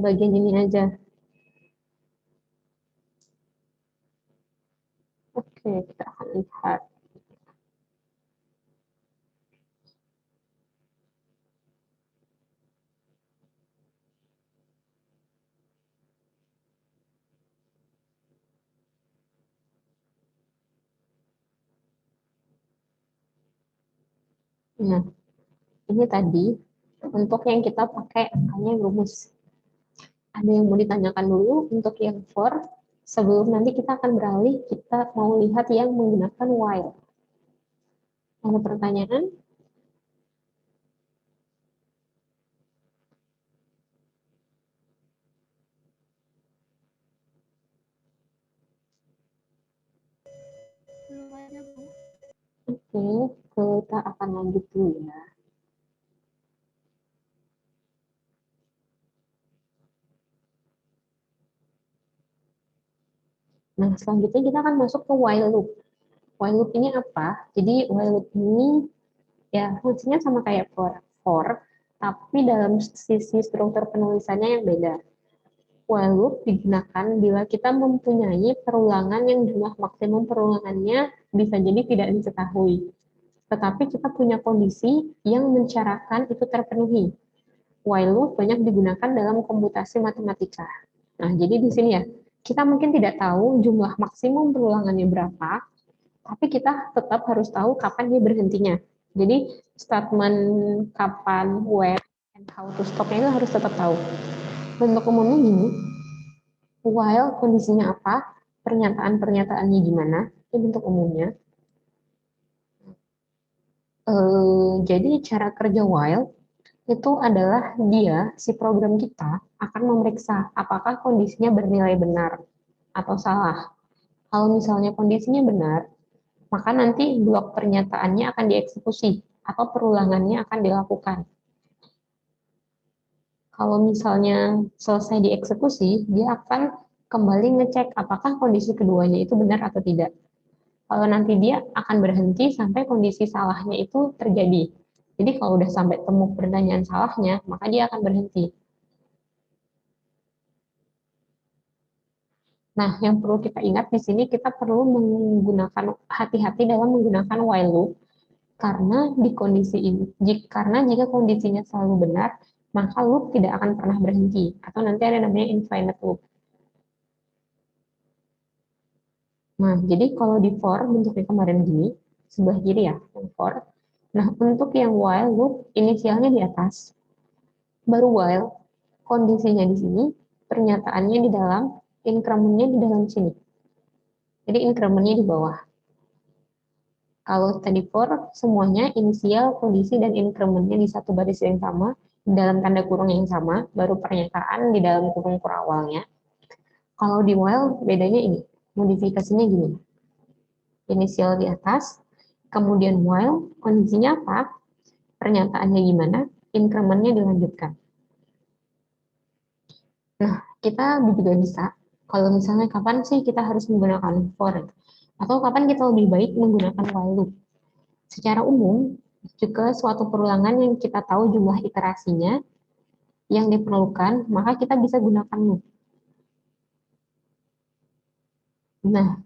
Bagian ini aja. Oke, kita akan lihat. Nah, ini tadi untuk yang kita pakai hanya rumus. Ada yang mau ditanyakan dulu untuk yang for, sebelum nanti kita akan beralih, kita mau lihat yang menggunakan while. Ada pertanyaan? Belum ada, Bu. Oke, kita akan lanjut dulu ya. Nah, selanjutnya kita akan masuk ke while loop. While loop ini apa? Jadi while loop ini ya fungsinya sama kayak for, tapi dalam sisi struktur penulisannya yang beda. While loop digunakan bila kita mempunyai perulangan yang jumlah maksimum perulangannya bisa jadi tidak diketahui. Tetapi kita punya kondisi yang mensyaratkan itu terpenuhi. While loop banyak digunakan dalam komputasi matematika. Nah, jadi di sini ya, kita mungkin tidak tahu jumlah maksimum perulangannya berapa, tapi kita tetap harus tahu kapan dia berhentinya. Jadi statement kapan, where, and how to stop-nya itu harus tetap tahu. Bentuk umumnya gini, while kondisinya apa, pernyataan-pernyataannya gimana, itu bentuk umumnya. Jadi cara kerja while itu adalah dia, si program kita, akan memeriksa apakah kondisinya bernilai benar atau salah. Kalau misalnya kondisinya benar, maka nanti blok pernyataannya akan dieksekusi atau perulangannya akan dilakukan. Kalau misalnya selesai dieksekusi, dia akan kembali ngecek apakah kondisi keduanya itu benar atau tidak. Kalau nanti dia akan berhenti sampai kondisi salahnya itu terjadi. Jadi kalau udah sampai temu pertanyaan salahnya, maka dia akan berhenti. Nah, yang perlu kita ingat di sini kita perlu menggunakan hati-hati dalam menggunakan while loop karena di kondisi ini, karena jika kondisinya selalu benar, maka loop tidak akan pernah berhenti atau nanti ada namanya infinite loop. Nah, jadi kalau di for bentuknya kemarin gini, sebelah kiri ya, yang for. Nah, untuk yang while loop inisialnya di atas, baru while kondisinya di sini, pernyataannya di dalam, incrementnya di dalam sini. Jadi incrementnya di bawah. Kalau tadi for, semuanya inisial, kondisi, dan incrementnya di satu baris yang sama, dalam tanda kurung yang sama, baru pernyataan di dalam kurung awalnya. Kalau di while, bedanya ini, modifikasinya gini. Inisial di atas, kemudian while, kondisinya apa, pernyataannya gimana, incrementnya dilanjutkan. Nah, kita juga bisa, kalau misalnya kapan sih kita harus menggunakan for, atau kapan kita lebih baik menggunakan while loop. Secara umum, jika suatu perulangan yang kita tahu jumlah iterasinya yang diperlukan, maka kita bisa gunakan loop. Nah,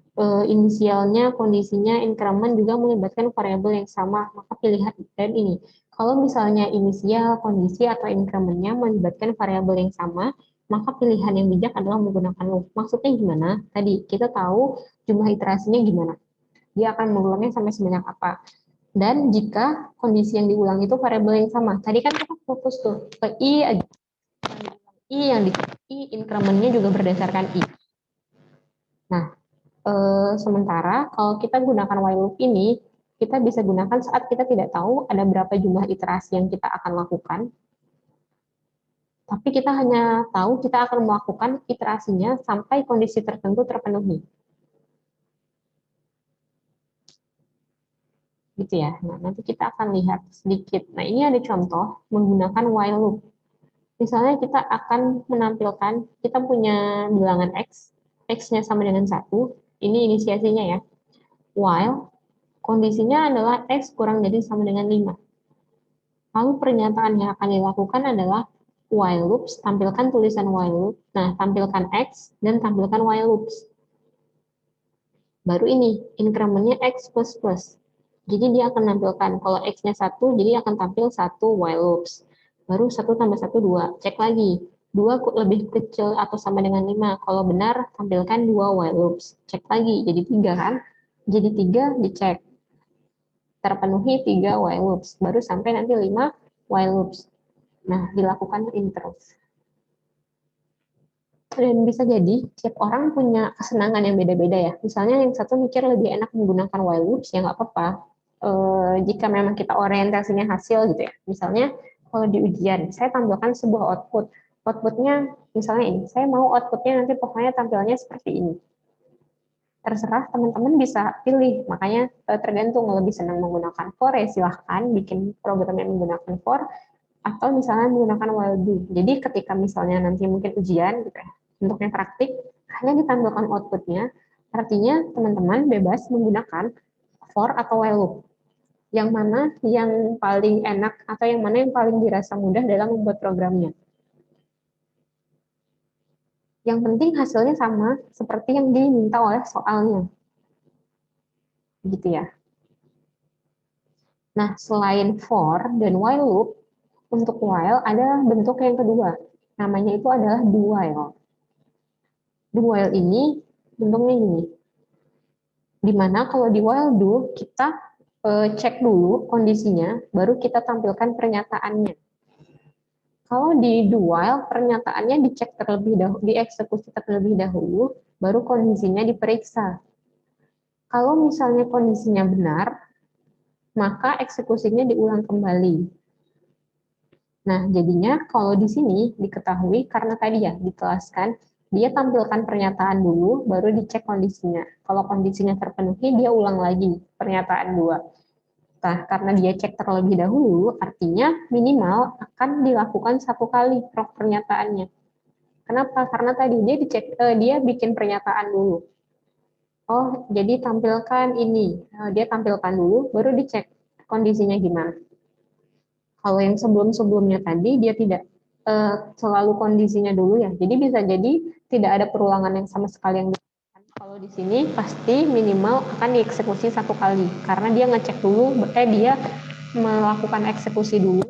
inisialnya, kondisinya, increment juga melibatkan variabel yang sama, maka pilihan dan ini. Kalau misalnya inisial, kondisi, atau incrementnya melibatkan variabel yang sama, maka pilihan yang bijak adalah menggunakan loop. Maksudnya gimana? Tadi kita tahu jumlah iterasinya gimana. Dia akan mengulangnya sampai sebanyak apa. Dan jika kondisi yang diulang itu variabel yang sama. Tadi kan kita fokus tuh ke I aja. Yang di I, incrementnya juga berdasarkan I. Nah, sementara kalau kita gunakan while loop ini, kita bisa gunakan saat kita tidak tahu ada berapa jumlah iterasi yang kita akan lakukan, tapi kita hanya tahu kita akan melakukan iterasinya sampai kondisi tertentu terpenuhi. Gitu ya. Nah, nanti kita akan lihat sedikit. Nah, ini ada contoh menggunakan while loop. Misalnya kita akan menampilkan, kita punya bilangan X, X-nya sama dengan 1, ini inisiasinya ya, while kondisinya adalah X kurang dari sama dengan 5. Lalu pernyataan yang akan dilakukan adalah while loops, tampilkan tulisan while loop, nah tampilkan X, dan tampilkan while loops. Baru ini, incrementnya X plus plus. Jadi dia akan menampilkan, kalau X-nya 1, jadi akan tampil 1 while loops. Baru 1 tambah 1, 2. Cek lagi. 2 lebih kecil atau sama dengan 5. Kalau benar, tampilkan 2 while loops. Cek lagi, jadi 3 kan? Jadi 3 dicek. Terpenuhi 3 while loops. Baru sampai nanti 5 while loops. Nah, dilakukan ini terus. Dan bisa jadi, tiap orang punya kesenangan yang beda-beda ya. Misalnya yang satu mikir lebih enak menggunakan while loops, ya nggak apa-apa. Jika memang kita orientasinya hasil gitu ya. Misalnya kalau di ujian, saya tampilkan sebuah output. Outputnya misalnya ini, saya mau outputnya nanti pokoknya tampilnya seperti ini. Terserah teman-teman bisa pilih, makanya tergantung lebih senang menggunakan for ya silahkan bikin program yang menggunakan for, atau misalnya menggunakan while do. Jadi ketika misalnya nanti mungkin ujian gitu ya, untuk yang praktik, hanya ditampilkan outputnya, artinya teman-teman bebas menggunakan for atau while loop. Yang mana yang paling enak atau yang mana yang paling dirasa mudah dalam membuat programnya. Yang penting hasilnya sama seperti yang diminta oleh soalnya. Gitu ya. Nah, selain for dan while loop, untuk while ada bentuk yang kedua. Namanya itu adalah do while. Do while ini bentuknya gini. Dimana kalau di while do, kita cek dulu kondisinya, baru kita tampilkan pernyataannya. Kalau di do while, pernyataannya dicek terlebih dahulu, dieksekusi terlebih dahulu, baru kondisinya diperiksa. Kalau misalnya kondisinya benar, maka eksekusinya diulang kembali. Nah, jadinya kalau di sini diketahui, karena tadi ya ditelaskan, dia tampilkan pernyataan dulu, baru dicek kondisinya. Kalau kondisinya terpenuhi, dia ulang lagi pernyataan 2. Nah, karena dia cek terlebih dahulu, artinya minimal akan dilakukan 1 kali pernyataannya. Kenapa? Karena tadi dia dia bikin pernyataan dulu. Oh, jadi tampilkan ini. Dia tampilkan dulu, baru dicek kondisinya gimana. Kalau yang sebelum-sebelumnya tadi, dia tidak selalu kondisinya dulu ya. Jadi bisa jadi tidak ada perulangan yang sama sekali yang dilakukan. Kalau di sini pasti minimal akan dieksekusi 1 kali. Karena dia ngecek dulu, dia melakukan eksekusi dulu,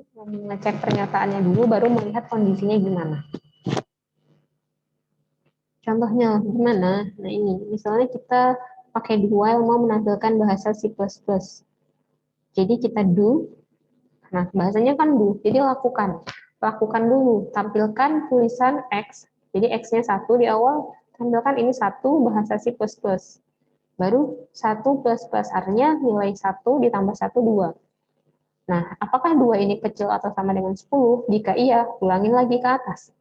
ngecek pernyataannya dulu, baru melihat kondisinya gimana. Contohnya gimana? Nah ini, misalnya kita pakai do while mau menampilkan bahasa C++. Jadi kita do, nah bahasanya kan do, jadi lakukan. Lakukan dulu, tampilkan tulisan X, jadi X-nya 1 di awal, tampilkan ini 1 bahasa C++. Baru 1 plus plus, artinya nilai 1 ditambah 1, 2. Nah, apakah 2 ini kecil atau sama dengan 10? Jika iya, ulangin lagi ke atas.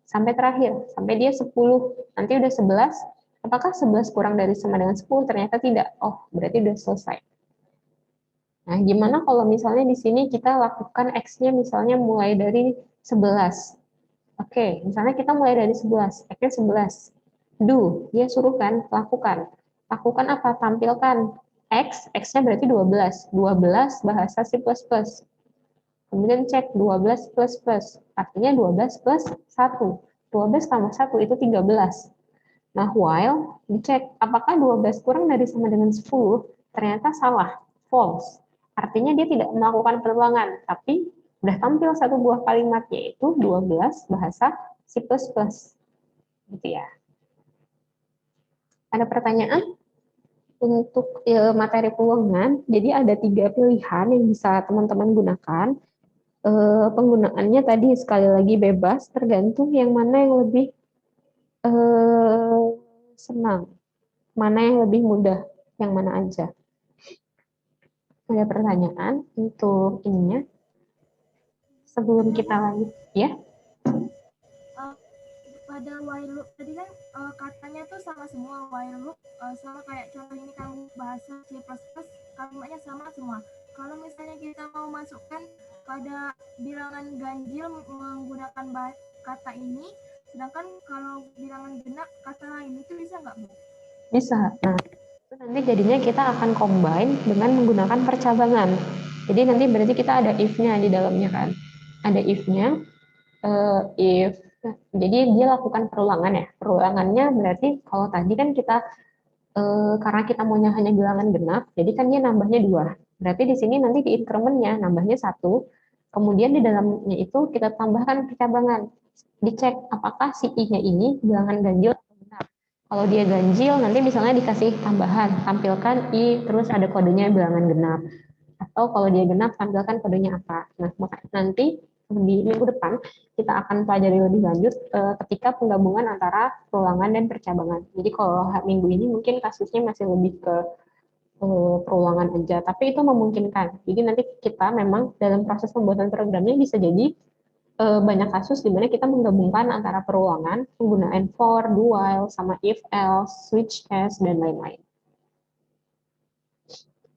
Sampai terakhir, sampai dia 10. Nanti udah 11, apakah 11 kurang dari sama dengan 10? Ternyata tidak. Oh, berarti udah selesai. Nah, gimana kalau misalnya di sini kita lakukan X-nya misalnya mulai dari 11. Oke, misalnya kita mulai dari 11, X-nya 11. Do, dia suruh kan, lakukan. Lakukan apa? Tampilkan X, X-nya berarti 12. 12 bahasa C++. Kemudian cek 12 plus plus, artinya 12 plus 1. 12 tambah 1 itu 13. Nah, while dicek apakah 12 kurang dari sama dengan 10, ternyata salah, false. Artinya dia tidak melakukan perulangan, tapi sudah tampil satu buah kalimat, yaitu 12 bahasa C++. Gitu ya. Ada pertanyaan? Untuk materi peluangan, jadi ada 3 pilihan yang bisa teman-teman gunakan. Penggunaannya tadi sekali lagi bebas, tergantung yang mana yang lebih senang, mana yang lebih mudah, yang mana aja. Ada pertanyaan untuk ininya sebelum Ada, kita Bu. lanjut ya? Pada while loop tadi kan katanya tuh sama semua while loop, sama kayak contoh ini kamu bahasa C++ kalimatnya sama semua. Kalau misalnya kita mau masukkan pada bilangan ganjil menggunakan kata ini, sedangkan kalau bilangan genap kata lain, itu bisa nggak, Bu? Bisa. Nah, itu nanti jadinya kita akan combine dengan menggunakan percabangan. Jadi nanti berarti kita ada if-nya di dalamnya kan. Ada if-nya, if jadi dia lakukan perulangan ya. Perulangannya berarti kalau tadi kan kita karena kita maunya hanya bilangan genap, jadi kan dia nambahnya 2. Berarti di sini nanti di increment-nya nambahnya 1. Kemudian di dalamnya itu kita tambahkan percabangan. Dicek apakah si i-nya ini bilangan ganjil atau genap. Kalau dia ganjil, nanti misalnya dikasih tambahan, tampilkan i, terus ada kodenya bilangan genap. Atau kalau dia genap, tampilkan kodenya apa. Nah, nanti di minggu depan kita akan pelajari lebih lanjut ketika penggabungan antara perulangan dan percabangan. Jadi kalau minggu ini mungkin kasusnya masih lebih ke perulangan aja, tapi itu memungkinkan. Jadi nanti kita memang dalam proses pembuatan programnya bisa jadi banyak kasus di mana kita menggabungkan antara perulangan, penggunaan for, do while, sama if, else, switch case, dan lain-lain.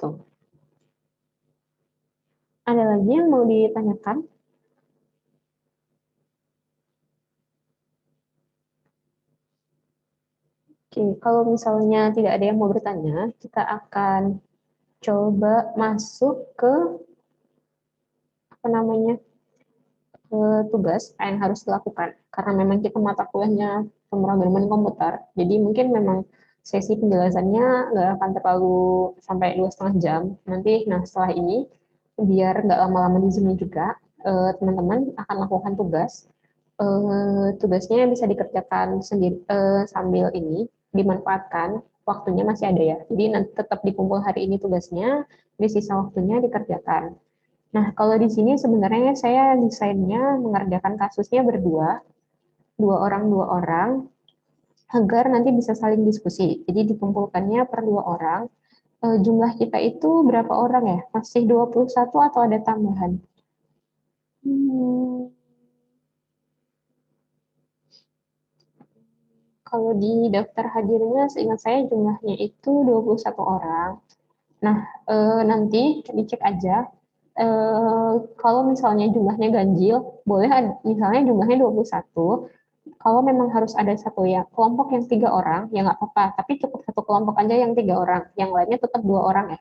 Tuh. Ada lagi yang mau ditanyakan? Oke, kalau misalnya tidak ada yang mau bertanya, kita akan coba masuk ke apa namanya tugas yang harus dilakukan. Karena memang kita mata kuliahnya pemrograman komputer, jadi mungkin memang sesi penjelasannya nggak akan terlalu sampai 2,5 jam. Nanti, nah setelah ini, biar nggak lama-lama di sini juga, teman-teman akan lakukan tugas. Tugasnya bisa dikerjakan sendiri sambil ini dimanfaatkan waktunya masih ada ya. Jadi nanti tetap dikumpul hari ini tugasnya, di sisa waktunya dikerjakan. Nah, kalau di sini sebenarnya saya desainnya mengerjakan kasusnya berdua, dua orang, agar nanti bisa saling diskusi. Jadi dikumpulkannya per 2 orang. Jumlah kita itu berapa orang ya? Masih 21 atau ada tambahan? Hmm, kalau di daftar hadirnya seingat saya jumlahnya itu 21 orang. Nah, nanti dicek aja. Kalau misalnya jumlahnya ganjil, boleh misalnya jumlahnya 21. Kalau memang harus ada satu ya kelompok yang 3 orang, ya nggak apa-apa. Tapi cukup satu kelompok aja yang 3 orang. Yang lainnya tetap 2 orang ya.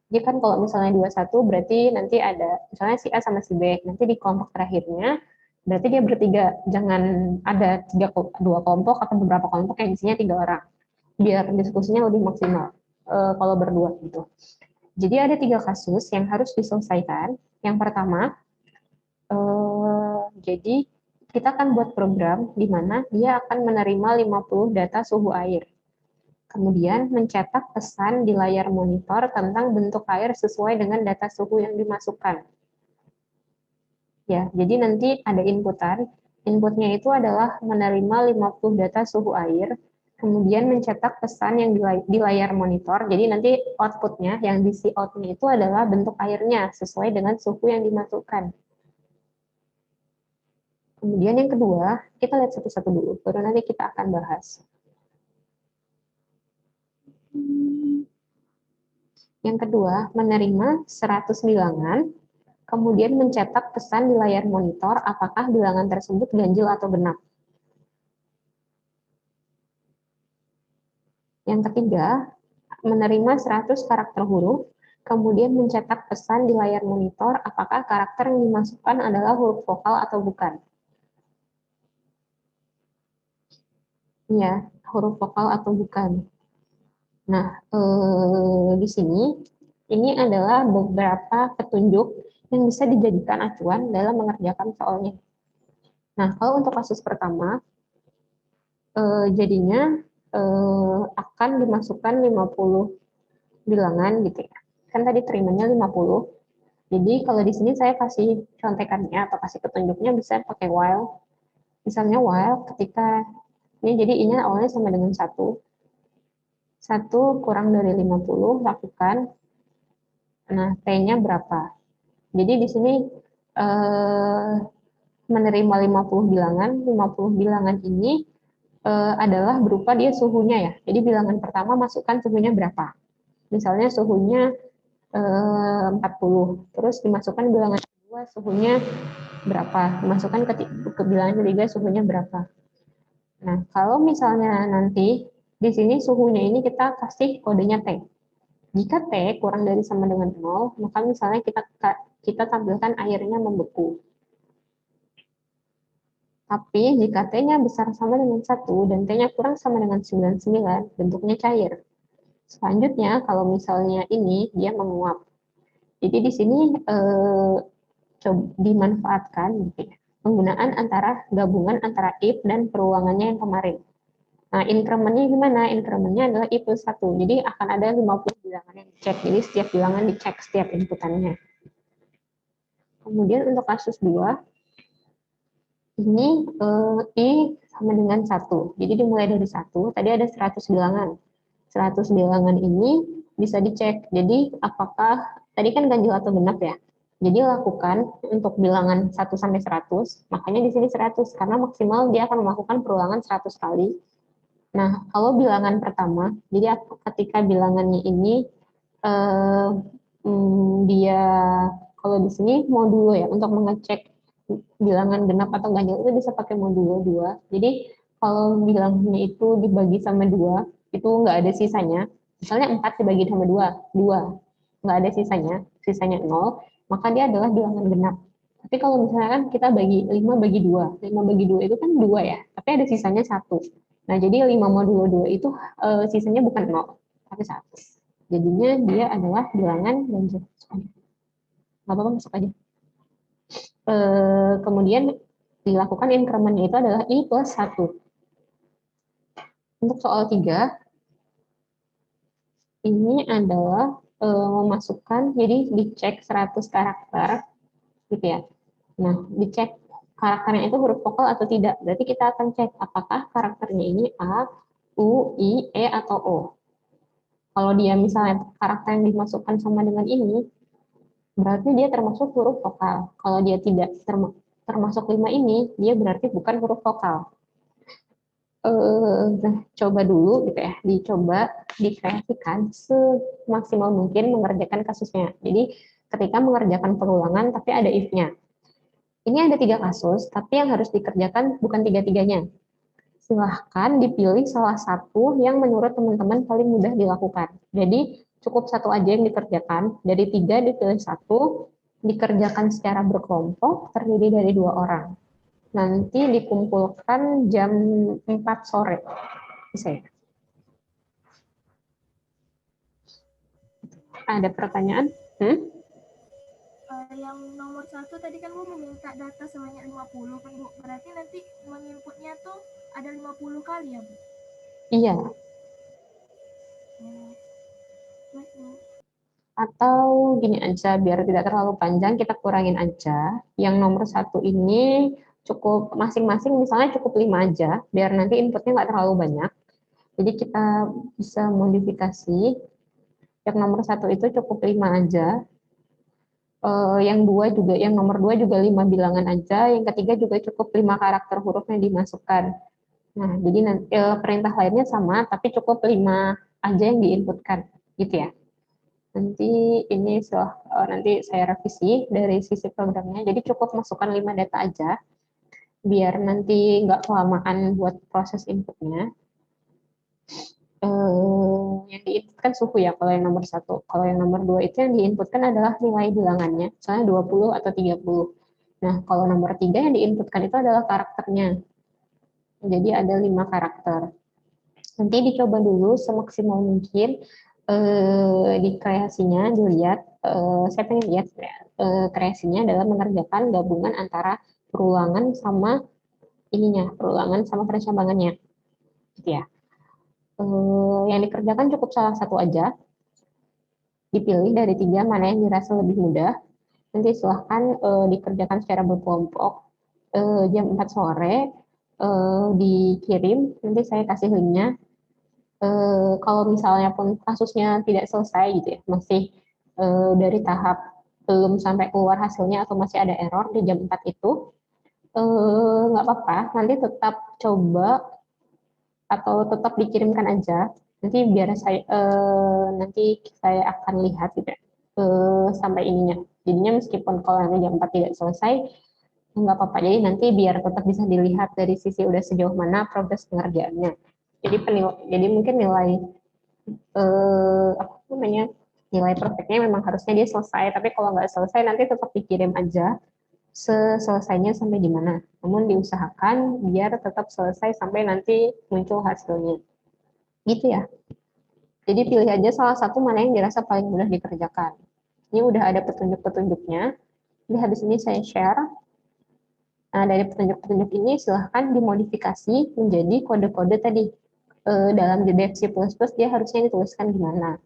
Jadi kan kalau misalnya 21 berarti nanti ada misalnya si A sama si B. Nanti di kelompok terakhirnya berarti dia bertiga. Jangan ada dua kelompok atau beberapa kelompok yang isinya 3 orang. Biar diskusinya lebih maksimal kalau berdua gitu. Jadi ada 3 kasus yang harus diselesaikan. Yang pertama, jadi kita akan buat program di mana dia akan menerima 50 data suhu air. Kemudian mencetak pesan di layar monitor tentang bentuk air sesuai dengan data suhu yang dimasukkan. Ya, jadi nanti ada inputan. Inputnya itu adalah menerima 50 data suhu air, kemudian mencetak pesan yang di layar monitor. Jadi nanti outputnya, yang di see out-nya itu adalah bentuk airnya sesuai dengan suhu yang dimasukkan. Kemudian yang kedua, kita lihat satu-satu dulu, baru nanti kita akan bahas. Yang kedua, menerima 100 bilangan, kemudian mencetak pesan di layar monitor apakah bilangan tersebut ganjil atau genap. Yang ketiga, menerima 100 karakter huruf, kemudian mencetak pesan di layar monitor apakah karakter yang dimasukkan adalah huruf vokal atau bukan. Ya, huruf vokal atau bukan. Nah, di sini ini adalah beberapa petunjuk yang bisa dijadikan acuan dalam mengerjakan soalnya. Nah, kalau untuk kasus pertama, jadinya akan dimasukkan 50 bilangan gitu ya. Kan tadi terimanya 50. Jadi kalau di sini saya kasih contekannya atau kasih petunjuknya bisa pakai while. Misalnya while ketika ini jadi ini awalnya sama dengan 1. 1 kurang dari 50 lakukan Nah, T-nya berapa? Jadi di sini menerima 50 bilangan, 50 bilangan ini adalah berupa dia suhunya ya. Jadi bilangan pertama masukkan suhunya berapa. Misalnya suhunya 40, terus dimasukkan bilangan kedua suhunya berapa, dimasukkan ke bilangan ketiga suhunya berapa. Nah, kalau misalnya nanti di sini suhunya ini kita kasih kodenya T. Jika T kurang dari sama dengan 0, maka misalnya kita tampilkan airnya membeku. Tapi jika T-nya besar sama dengan 1 dan T-nya kurang sama dengan 99, bentuknya cair. Selanjutnya, kalau misalnya ini dia menguap. Jadi di sini dimanfaatkan gitu ya, penggunaan antara gabungan antara if dan perulangannya yang kemarin. Nah, incrementnya gimana? Incrementnya adalah I plus 1. Jadi akan ada 50 bilangan yang dicek. Jadi setiap bilangan dicek setiap inputannya. Kemudian untuk kasus 2, ini I sama dengan 1. Jadi dimulai dari 1, tadi ada 100 bilangan. 100 bilangan ini bisa dicek. Jadi apakah, tadi kan ganjil atau genap ya? Jadi lakukan untuk bilangan 1 sampai 100, makanya di sini 100, karena maksimal dia akan melakukan perulangan 100 kali. Nah, kalau bilangan pertama, jadi ketika bilangannya ini eh, dia kalau di sini modulo ya untuk mengecek bilangan genap atau ganjil itu bisa pakai modulo 2. Jadi kalau bilangannya itu dibagi sama 2, itu nggak ada sisanya. Misalnya 4 dibagi sama 2, 2. Nggak ada sisanya, sisanya 0, maka dia adalah bilangan genap. Tapi kalau misalnya kan kita bagi 5 bagi 2, 5 bagi 2 itu kan 2 ya, tapi ada sisanya 1. Nah, jadi 5 modulo 2 itu sisanya bukan 0, tapi 1. Jadinya dia adalah bilangan ganjil. Nggak apa-apa, masuk aja. Kemudian dilakukan incrementnya itu adalah I plus 1. Untuk soal 3, ini adalah memasukkan, jadi dicek 100 karakter, gitu ya. Nah, dicek karakternya itu huruf vokal atau tidak. Berarti kita akan cek apakah karakternya ini A, U, I, E, atau O. Kalau dia misalnya karakter yang dimasukkan sama dengan ini, berarti dia termasuk huruf vokal. Kalau dia tidak termasuk 5 ini, dia berarti bukan huruf vokal. Nah, coba dulu gitu ya, dicoba dikreasikan semaksimal mungkin mengerjakan kasusnya. Jadi ketika mengerjakan perulangan tapi ada if-nya. Ini ada 3 kasus, tapi yang harus dikerjakan bukan tiga-tiganya. Silahkan dipilih salah satu yang menurut teman-teman paling mudah dilakukan. Jadi cukup satu aja yang dikerjakan, dari 3 dipilih satu, dikerjakan secara berkelompok, terdiri dari 2 orang. Nanti dikumpulkan jam 4 sore. Bisa ya? Ada pertanyaan? Yang nomor 1 tadi kan Bu meminta data sebanyak 50 kan Bu. Berarti nanti menginputnya tuh ada 50 kali ya Bu? Iya. Atau gini aja, biar tidak terlalu panjang, kita kurangin aja. Yang nomor 1 ini cukup masing-masing, misalnya cukup 5 aja, biar nanti inputnya nggak terlalu banyak. Jadi kita bisa modifikasi. Yang nomor 1 itu cukup 5 aja. Yang nomor 2 juga 5 bilangan aja. Yang ketiga juga cukup 5 karakter huruf yang dimasukkan. Nah, jadi nanti perintah lainnya sama, tapi cukup 5 aja yang diinputkan, gitu ya. Nanti nanti saya revisi dari sisi programnya. Jadi cukup masukkan 5 data aja, biar nanti nggak kelamaan buat proses inputnya. Yang diinputkan suhu ya kalau yang nomor 1. Kalau yang nomor 2 itu yang diinputkan adalah nilai bilangannya, misalnya 20 atau 30. Nah, kalau nomor 3 yang diinputkan itu adalah karakternya. Jadi ada 5 karakter. Nanti dicoba dulu semaksimal mungkin di kreasinya dilihat, saya pengen lihat kreasinya adalah mengerjakan gabungan antara perulangan sama perulangan sama percabangannya, gitu ya. Yang dikerjakan cukup salah satu aja, dipilih dari 3 mana yang dirasa lebih mudah. Nanti silahkan dikerjakan secara berkelompok jam 4 sore, dikirim, nanti saya kasih linknya. Kalau misalnya pun kasusnya tidak selesai gitu ya, masih dari tahap belum sampai keluar hasilnya atau masih ada error di jam 4 itu, nggak apa-apa, nanti tetap coba atau tetap dikirimkan aja. Nanti biar nanti saya akan lihat gitu ya, sampai ininya. Jadinya meskipun kalau nanti jam 4 tidak selesai, nggak apa-apa. Jadi nanti biar tetap bisa dilihat dari sisi udah sejauh mana progres pengerjaannya. Jadi mungkin nilai apa namanya, nilai perfectnya memang harusnya dia selesai, tapi kalau nggak selesai nanti tetap dikirim aja selesainya sampai di mana. Namun diusahakan biar tetap selesai sampai nanti muncul hasilnya. Gitu ya. Jadi pilih aja salah satu mana yang dirasa paling mudah dikerjakan. Ini udah ada petunjuk-petunjuknya. Jadi habis ini saya share. Nah, dari petunjuk-petunjuk ini silahkan dimodifikasi menjadi kode-kode tadi. Dalam jeda C++ dia harusnya dituliskan gimana.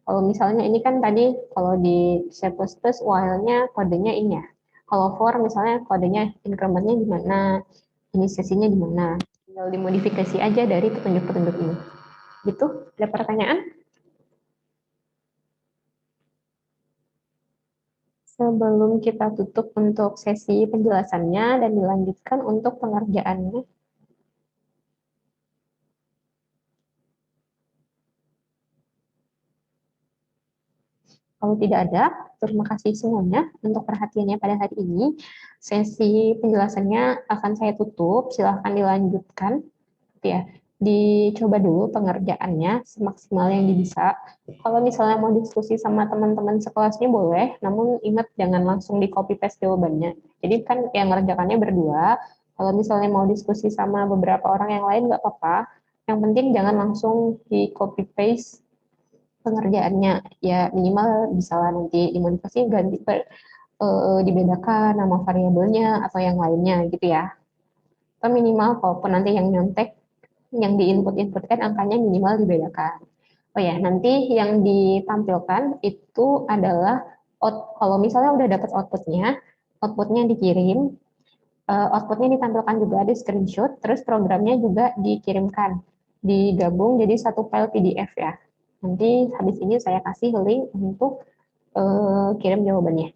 Kalau misalnya ini kan tadi, kalau di C++ while-nya kodenya ini ya. Kalau for misalnya kodenya increment-nya gimana, inisiasinya gimana. Tinggal dimodifikasi aja dari petunjuk-petunjuk ini. Gitu, ada pertanyaan? Sebelum kita tutup untuk sesi penjelasannya dan dilanjutkan untuk pengerjaannya. Kalau tidak ada, terima kasih semuanya untuk perhatiannya pada hari ini. Sesi penjelasannya akan saya tutup, silahkan dilanjutkan. Ya, dicoba dulu pengerjaannya semaksimal yang bisa. Kalau misalnya mau diskusi sama teman-teman sekelasnya boleh, namun ingat jangan langsung di copy paste jawabannya. Jadi kan yang ngerjakannya berdua, kalau misalnya mau diskusi sama beberapa orang yang lain nggak apa-apa. Yang penting jangan langsung di copy paste pengerjaannya. Ya minimal bisa lah nanti dimodifikasi ganti dibedakan nama variabelnya atau yang lainnya gitu ya. Atau minimal kalaupun nanti yang nyontek yang diinput-inputkan angkanya minimal dibedakan. Oh ya, nanti yang ditampilkan itu adalah kalau misalnya udah dapat outputnya dikirim, outputnya ditampilkan juga di screenshot, terus programnya juga dikirimkan, digabung jadi satu file PDF ya. Nanti habis ini saya kasih link untuk kirim jawabannya.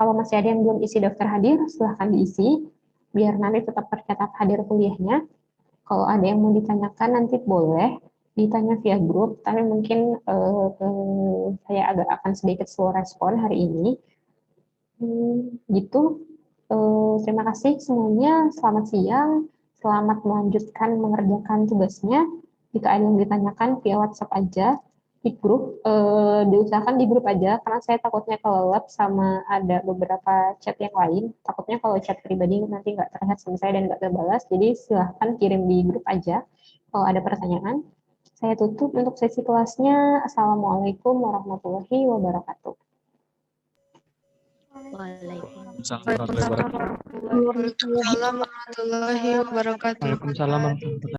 Kalau masih ada yang belum isi daftar hadir, silahkan diisi, biar nanti tetap tercatat hadir kuliahnya. Kalau ada yang mau ditanyakan nanti boleh ditanya via grup, tapi mungkin saya agak akan sedikit slow respon hari ini. Gitu. Terima kasih semuanya. Selamat siang. Selamat melanjutkan mengerjakan tugasnya. Jika ada yang ditanyakan via WhatsApp aja di grup, diusahakan di grup aja karena saya takutnya kelelep sama ada beberapa chat yang lain. Takutnya kalau chat pribadi nanti nggak terlihat sama saya dan nggak terbalas. Jadi silahkan kirim di grup aja kalau ada pertanyaan. Saya tutup untuk sesi kelasnya. Assalamualaikum warahmatullahi wabarakatuh. Waalaikumsalam warahmatullahi wabarakatuh. Waalaikumsalam warahmatullahi wabarakatuh.